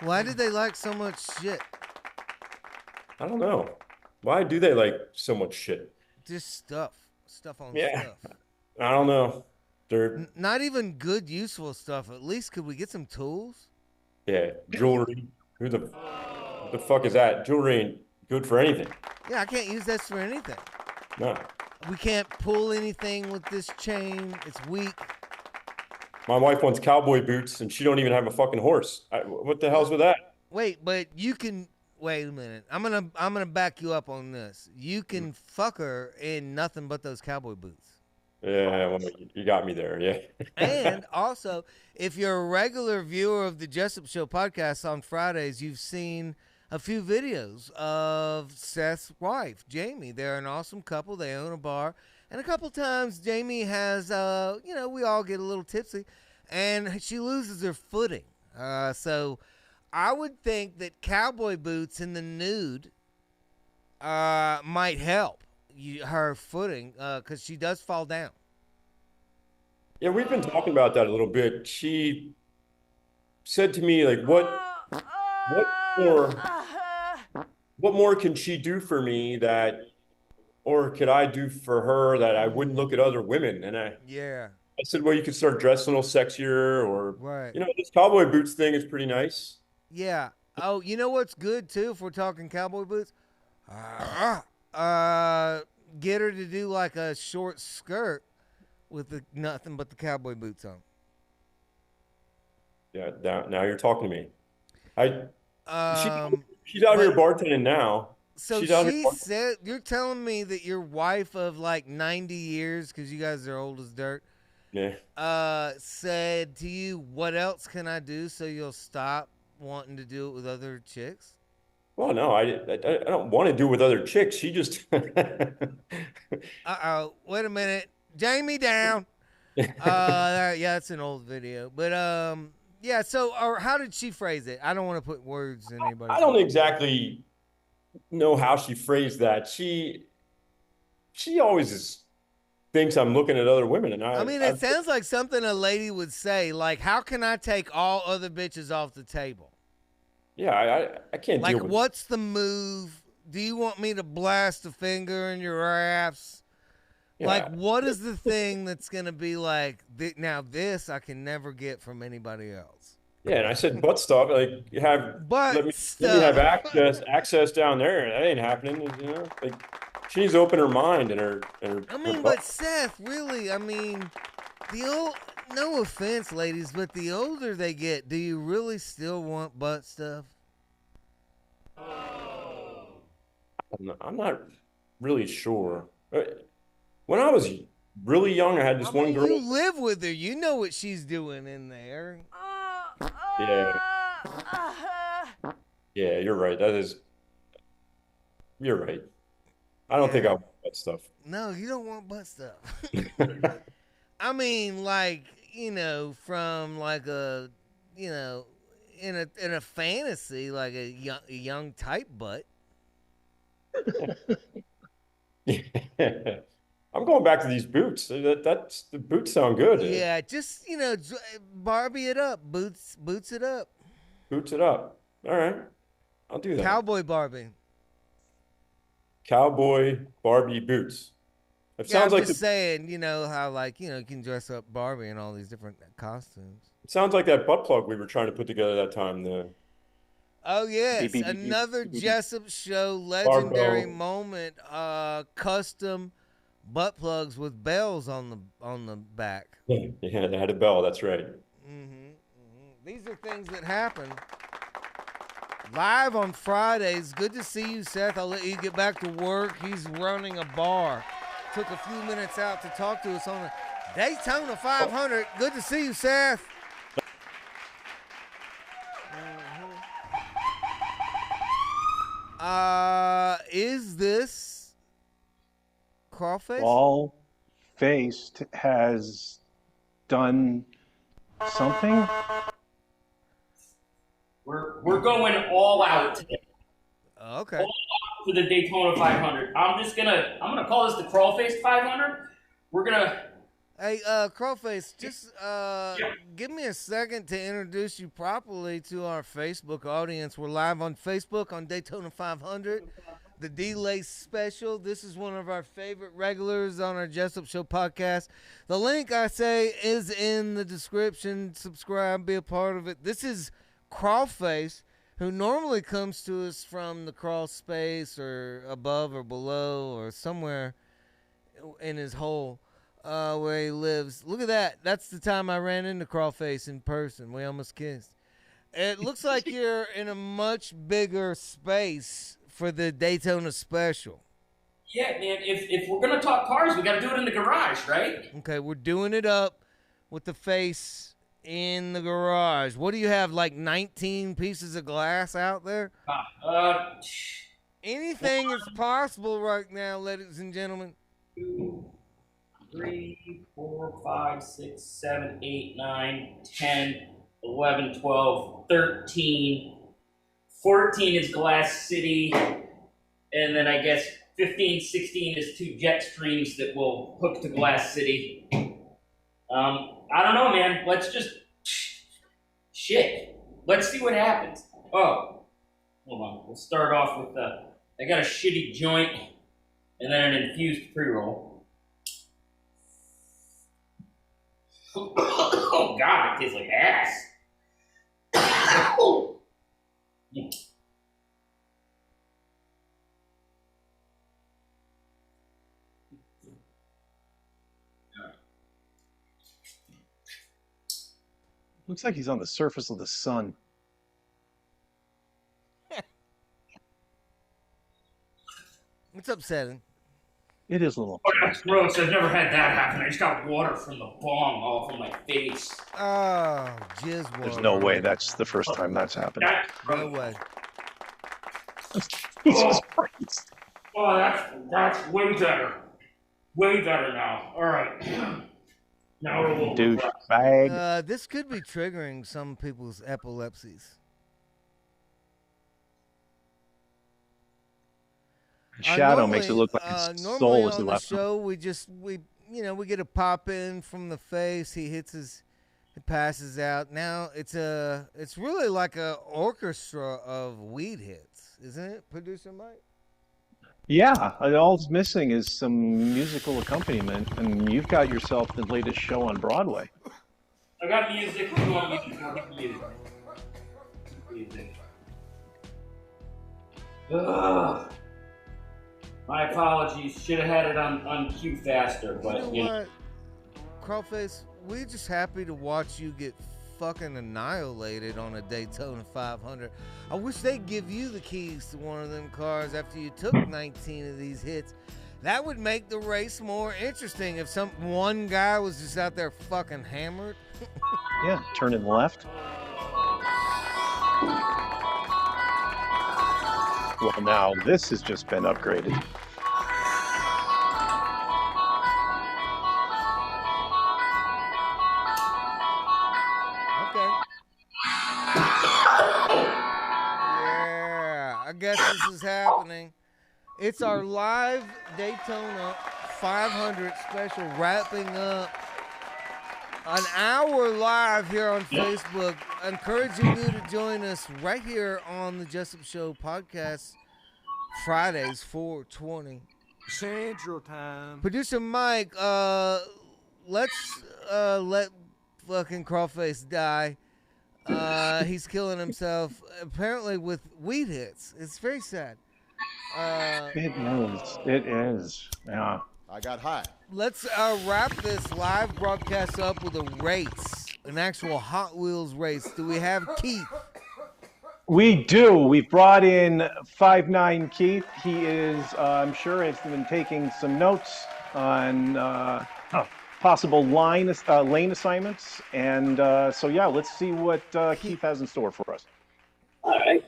Why do they like so much shit? I don't know. Why do they like so much shit? Just stuff on Yeah. stuff. I don't know. They're Not even good, useful stuff. At least could we get some tools? yeah, jewelry. What the fuck is that? Jewelry ain't good for anything. Yeah, I can't use this for anything. No. We can't pull anything with this chain. It's weak. My wife wants cowboy boots, and she don't even have a fucking horse. What the hell's with that? Wait, but you can wait a minute. I'm gonna back you up on this. You can fuck her in nothing but those cowboy boots. Yeah, well, you got me there. Yeah. And also, if you're a regular viewer of the Jessup Show podcast on Fridays, you've seen a few videos of Seth's wife, Jamie. They're an awesome couple. They own a bar. And a couple times, Jamie has, we all get a little tipsy, and she loses her footing. So I would think that cowboy boots in the nude might help her footing because she does fall down. Yeah, we've been talking about that a little bit. She said to me, like, what more can she do for me or could I do for her that I wouldn't look at other women? And I said, well, you could start dressing a little sexier or, this cowboy boots thing is pretty nice. Yeah. Oh, you know what's good too if we're talking cowboy boots? Get her to do like a short skirt with nothing but the cowboy boots on. Yeah, now you're talking to me. She's out here bartending now. So she said, you're telling me that your wife of like 90 years, because you guys are old as dirt, said to you, what else can I do so you'll stop wanting to do it with other chicks? Well, no, I don't want to do it with other chicks. She just... Uh-oh. Wait a minute. Jamie down. Yeah, it's an old video. But, yeah, so or how did she phrase it? I don't want to put words in anybody's I don't exactly know how she phrased that. She always thinks I'm looking at other women, and I mean, it sounds like something a lady would say, like, how can I take all other bitches off the table? Yeah, I can't like, deal with what's the move? Do you want me to blast a finger in your ass? Yeah. Like, what is the thing that's going to be like, now this I can never get from anybody else? Yeah, and I said butt stuff. Like, let me have access down there. That ain't happening. Like, she needs to open her mind and her. I mean, but Seth, really, I mean, no offense, ladies, but the older they get, do you really still want butt stuff? I'm not really sure. When I was really young, I had this one girl. You live with her. You know what she's doing in there. Yeah. Yeah, you're right. You're right. I don't think I want butt stuff. No, you don't want butt stuff. I mean, like, from like a, in a fantasy, like a young type butt. I'm going back to these boots. The boots sound good. Yeah, just Barbie it up, boots it up. Boots it up. All right, I'll do that. Cowboy Barbie. Cowboy Barbie boots. It Yeah, sounds I'm like just saying, how you can dress up Barbie in all these different costumes. It sounds like that butt plug we were trying to put together that time. Oh yes, another Jessup Show legendary moment. Custom butt plugs with bells on the back. Yeah, they had a bell. That's right. These are things that happen live on Fridays. Good to see you, Seth. I'll let you get back to work. He's running a bar. Took a few minutes out to talk to us on the Daytona 500. Good to see you, Seth. Is this Crawface? Crawface has done something. We're going all out today. Okay. All out for the Daytona 500. I'm gonna call this the Crawface 500. We're gonna. Hey, Crawface, just give me a second to introduce you properly to our Facebook audience. We're live on Facebook on Daytona 500, the D-Lace special. This is one of our favorite regulars on our Jessup Show podcast. The link, I say, is in the description. Subscribe, be a part of it. This is Crawface, who normally comes to us from the crawl space or above or below or somewhere in his hole. Where he lives. Look at that. That's the time I ran into Crawface in person. We almost kissed. It looks like you're in a much bigger space for the Daytona special. Yeah, man. If we're gonna talk cars, we gotta do it in the garage, right? Okay, we're doing it up with the face in the garage. What do you have, like 19 pieces of glass out there? Anything is possible right now, ladies and gentlemen. 3, 4, 5, 6, 7, 8, 9, 10, 11, 12, 13, 14 is Glass City, and then I guess 15, 16 is 2 jet streams that will hook to Glass City. I don't know, man. Let's just shit. Let's see what happens. Oh, hold on. We'll start off with I got a shitty joint and then an infused pre-roll. Oh God, it tastes like ass. Looks like he's on the surface of the sun. It's upsetting. It is a little. Oh, that's gross. I've never had that happen. I just got water from the bong all over my face. Oh, jizz water. There's no way that's the first time that's happened. No way. Jesus Christ. Oh, that's way better. Way better now. All right. Now we're a little douchebag. This could be triggering some people's epilepsies. Shadow makes it look like his soul is left. Normally on the show, we get a pop in from the face. He passes out. Now it's really like a orchestra of weed hits, isn't it, Producer Mike? Yeah, all it's missing is some musical accompaniment, and you've got yourself the latest show on Broadway. I got music. If you want music. Ugh. My apologies. Should have had it on cue faster, but you know what, Crawface, we're just happy to watch you get fucking annihilated on a Daytona 500. I wish they'd give you the keys to one of them cars after you took 19 of these hits. That would make the race more interesting if one guy was just out there fucking hammered. Yeah, turning left. Well, now this has just been upgraded. Okay. Yeah, I guess this is happening. It's our live Daytona 500 special, wrapping up an hour live here on Facebook, encouraging you to join us right here on the Jessup Show podcast, Fridays, 4:20 Central Time. Producer Mike, let's let fucking Crawface die. He's killing himself, apparently with weed hits. It's very sad. It is. Yeah. I got hot. Let's wrap this live broadcast up with a race, an actual Hot Wheels race. Do we have Keith? We do. We've brought in 5'9" Keith. He is, I'm sure, has been taking some notes on possible lane assignments. And so, yeah, let's see what Keith has in store for us. All right.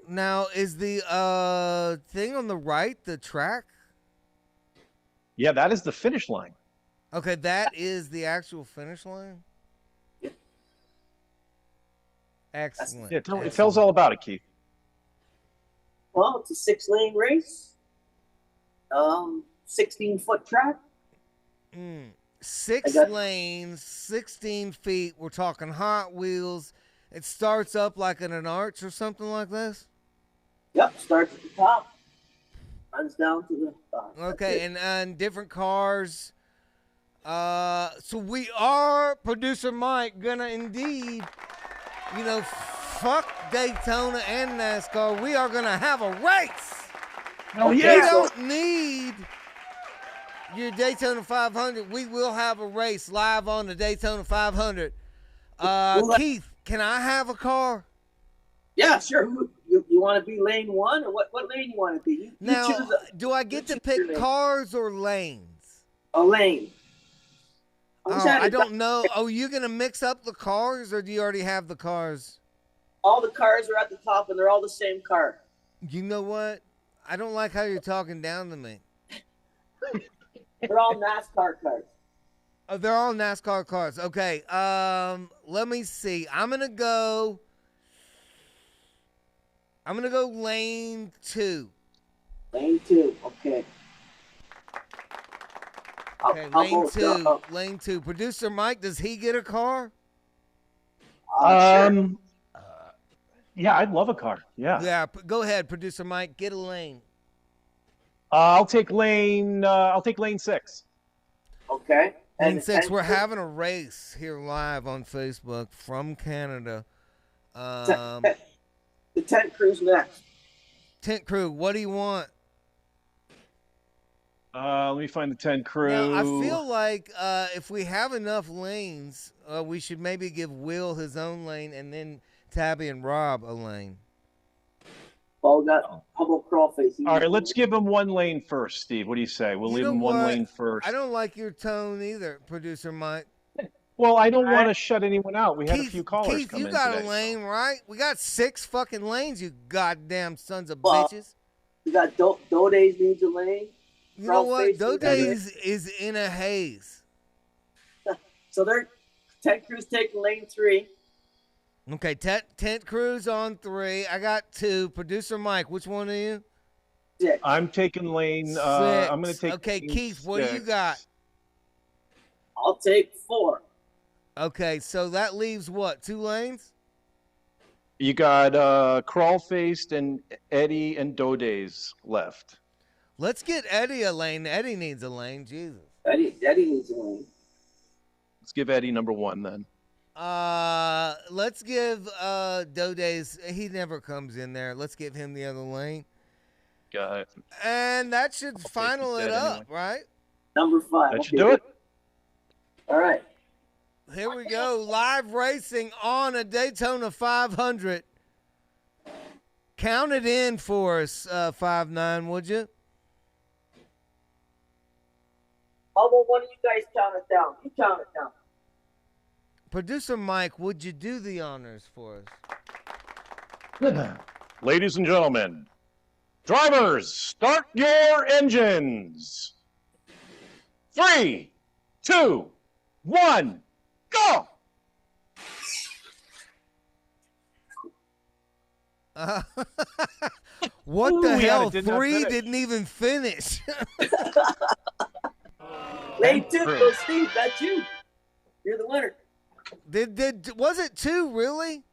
Now, is the thing on the right the track? Yeah, that is the finish line. Okay, that is the actual finish line? Excellent. Yeah, it tells all about it, Keith. Well, it's a 6-lane race. 16-foot track. 6 lanes, 16 feet. We're talking Hot Wheels. It starts up like in an arch or something like this? Yep, starts at the top. Runs down to the bottom. Okay, and different cars. So we are, producer Mike, gonna indeed, fuck Daytona and NASCAR. We are gonna have a race. Oh, We yeah. don't need your Daytona 500. We will have a race live on the Daytona 500. Keith, can I have a car? Yeah, sure. You want to be lane 1, or what lane you want to be? Now, do I get to pick cars or lanes? A lane. I don't know. Oh, you going to mix up the cars, or do you already have the cars? All the cars are at the top, and they're all the same car. You know what? I don't like how you're talking down to me. They're all NASCAR cars. Oh, they're all NASCAR cars. Okay. Let me see. I'm going to go lane 2. Lane 2. Okay. Okay, lane 2. Producer Mike, does he get a car? Sure. Yeah, I'd love a car. Yeah. Yeah, go ahead, producer Mike. Get a lane. I'll take lane 6. Okay. Lane 6. We're having a race here live on Facebook from Canada. The tent crew's next. Tent crew, what do you want? Let me find the 10 crew. Now, I feel like if we have enough lanes, we should maybe give Will his own lane and then Tabby and Rob a lane. Well, we got Humble Crawlface. All right, let's give him one lane first, Steve. What do you say? We'll leave him one lane first. I don't like your tone either, producer Mike. Well, I don't want to shut anyone out. We had a few callers Keith, come in you got today. a lane, right? We got 6 fucking lanes, you goddamn sons of bitches. We got Dodays needs a lane. You know what? Dodays is in a haze. So they're tent crew's taking lane 3. Okay, tent crew's on 3. I got 2. Producer Mike, which one are you? 6. I'm taking lane. 6. I'm going to take. Okay, Keith, what do you got? I'll take 4. Okay, so that leaves what? 2 lanes? You got Crawlfaced and Eddie and Dodays left. Let's get Eddie a lane. Eddie needs a lane. Jesus. Eddie needs a lane. Let's give Eddie number 1 then. Let's give Dodays. He never comes in there. Let's give him the other lane. Got it. And that should final it up, anyway. right? Number 5. That should do it. All right. Here we go. Live racing on a Daytona 500. Count it in for us, 5'9", would you? How about one of you guys count it down? You count it down. Producer Mike, would you do the honors for us? Ladies and gentlemen, drivers, start your engines. 3, 2, 1, go! What the Ooh, hell? yeah, it did not 3 finish. didn't even finish. Lane 2, go Steve. That's you. You're the winner. Was it 2 really?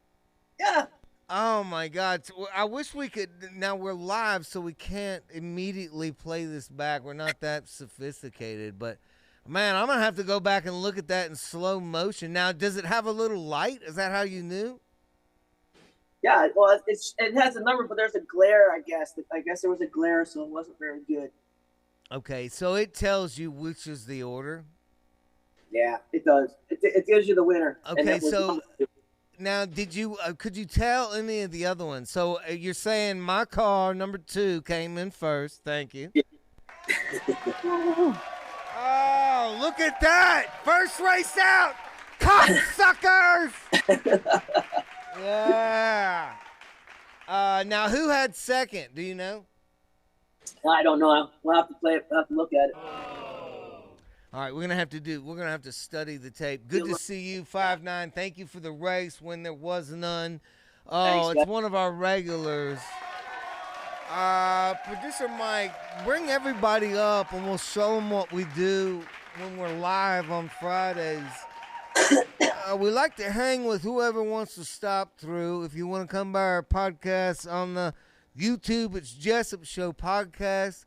Yeah. Oh my God! I wish we could. Now we're live, so we can't immediately play this back. We're not that sophisticated, but man, I'm gonna have to go back and look at that in slow motion. Now, does it have a little light? Is that how you knew? Yeah. Well, it has a number, but there's a glare. I guess there was a glare, so it wasn't very good. Okay, so it tells you which is the order. Yeah, it does. It gives you the winner. Okay, so now could you tell any of the other ones? So you're saying my car, number 2, came in first. Thank you. Oh, look at that. First race out. Cocksuckers. Yeah. Now, who had second? Do you know? I don't know. We'll have to play it. We'll have to look at it. All right, we're gonna have to study the tape. Good to see you, 5'9". Thank you for the race when there was none. Oh, Thanks, it's guys. one of our regulars. Producer Mike, bring everybody up and we'll show them what we do when we're live on Fridays. We like to hang with whoever wants to stop through. If you want to come by our podcast on the YouTube, it's Jessup Show Podcast.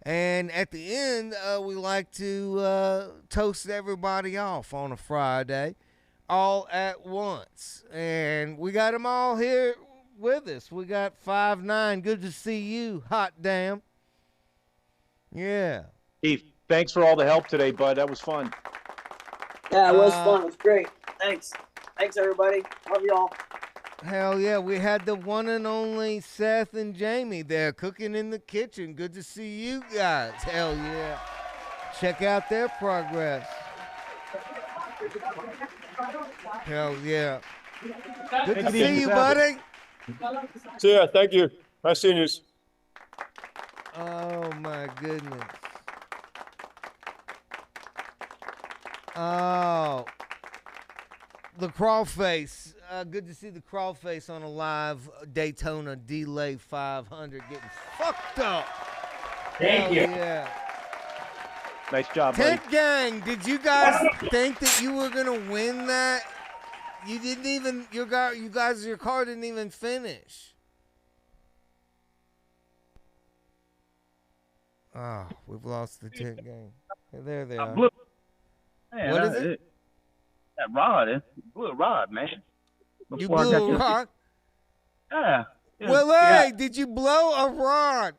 And at the end, we like to toast everybody off on a Friday, all at once. And we got them all here with us. We got 5'9". Good to see you, hot damn. Yeah. Keith, thanks for all the help today, bud. That was fun. Yeah, it was fun. It was great. Thanks. Thanks, everybody. Love y'all. Hell yeah, we had the one and only Seth and Jamie there cooking in the kitchen. Good to see you guys. Hell yeah. Check out their progress. Hell yeah. Good to see you, buddy. See ya. Thank you. Nice seeing you. Oh, my goodness. Oh. The crawl face. Good to see the crawl face on a live Daytona Delay 500 getting fucked up. Thank you. Yeah. Nice job, buddy. Tent Gang, did you guys think that you were gonna win that? You didn't even. Your car didn't even finish. Oh, we've lost the Tent Gang. There they are. Man, What is it? That rod, it blew a rod, man. You Before I got blew a this- rod? Yeah. Yeah. Well, Yeah. hey, did you blow a rod?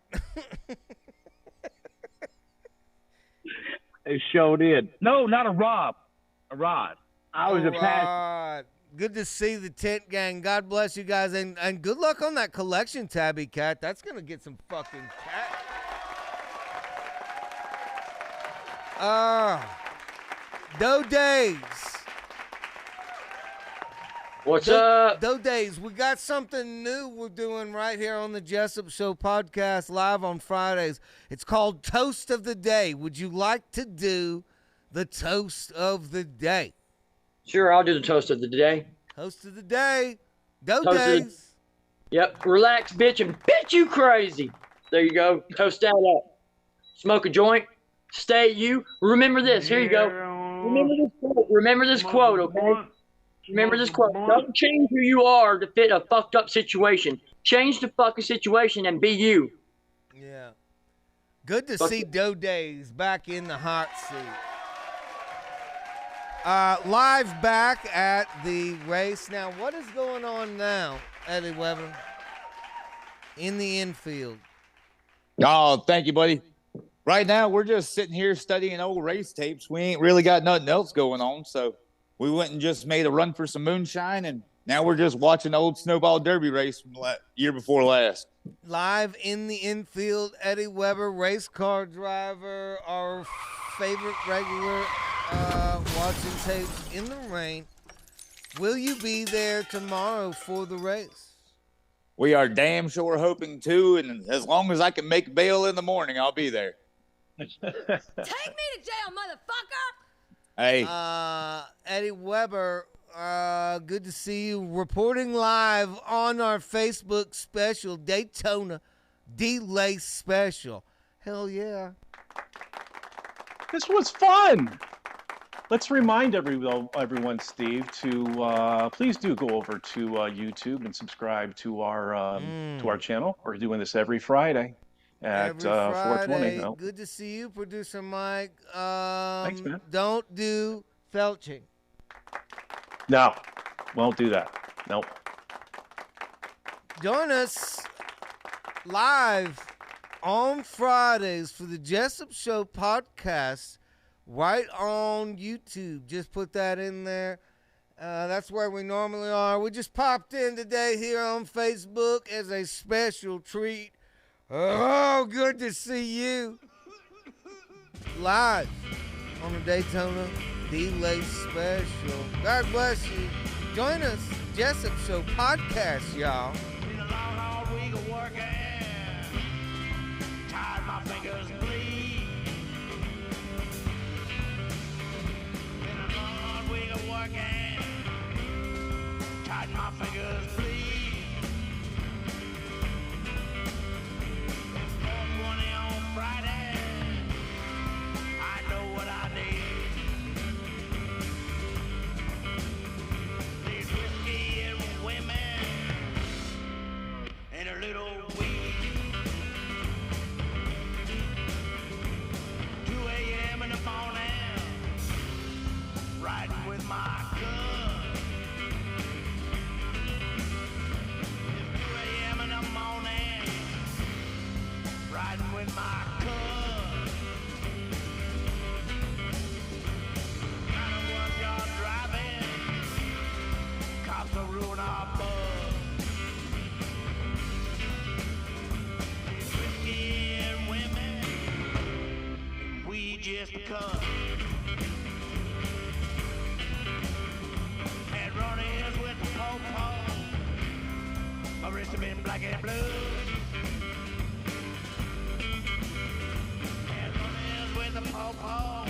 It sure did. No, not a rod. A rod. I was a pass. Rod. Good to see the Tent Gang. God bless you guys, and good luck on that collection, Tabby Cat. That's gonna get some fucking cat. Doe Days. What's up? Doe Days, we got something new we're doing right here on the Jessup Show podcast live on Fridays. It's called Toast of the Day. Would you like to do the Toast of the Day? Sure, I'll do the toast of the day. Toast of the Day. Doe Toast of the- Days. Yep, relax, bitch, and bitch you crazy. There you go. Toast that up. Smoke a joint. Stay you. Remember this. Here you go. Remember this quote. Remember this quote, okay? Remember this quote. Don't change who you are to fit a fucked up situation. Change the fucking situation and be you. Yeah. Good to see Doe Days back in the hot seat. Live back at the race. Now, what is going on now, Eddie Weber? In the infield. Oh, thank you, buddy. Right now, we're just sitting here studying old race tapes. We ain't really got nothing else going on, so we went and just made a run for some moonshine, and now we're just watching old snowball derby race from the year before last. Live in the infield, Eddie Weber, race car driver, our favorite regular, watching tapes in the rain. Will you be there tomorrow for the race? We are damn sure hoping to, and as long as I can make bail in the morning, I'll be there. Take me to jail, motherfucker! Hey. Eddie Weber, good to see you reporting live on our Facebook special, Daytona Delay Special. Hell yeah. This was fun. Let's remind everyone, Steve, to please do go over to YouTube and subscribe to our channel. We're doing this every Friday at 4:20. No? Good to see you, Producer Mike. Thanks, man. Don't do felching. No, won't do that. Nope. Join us live on Fridays for the Jessup Show podcast right on YouTube. Just put that in there. That's where we normally are. We just popped in today here on Facebook as a special treat. Oh, good to see you. Live on the Daytona D-Lay special. God bless you. Join us, Jessup Show podcast, y'all. Been a long, hard week of working. Tired, my fingers bleed. Been a long, hard week of working. Tired, my fingers bleed. It's 4:20 on Friday. I know what I need. Need whiskey and women and a little weed. 2 a.m. in the morning, riding with my gun. It's 2 a.m. in the morning, riding with my gun. Kind of what y'all driving, cops will ruin our buzz. Whiskey and women, we just cut. And run-ins with the po-po, my wrist have been black and blue. And run-ins with the po-po,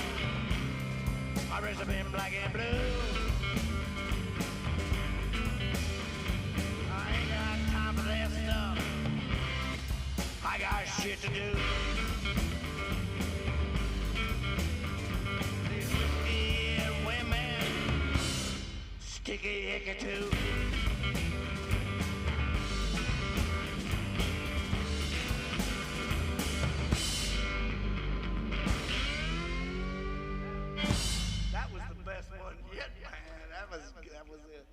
my wrist have been black and blue. I ain't got time for that stuff. I got shit to do. These whiskey and women, sticky icky too. That was the best one yet, man. That was it.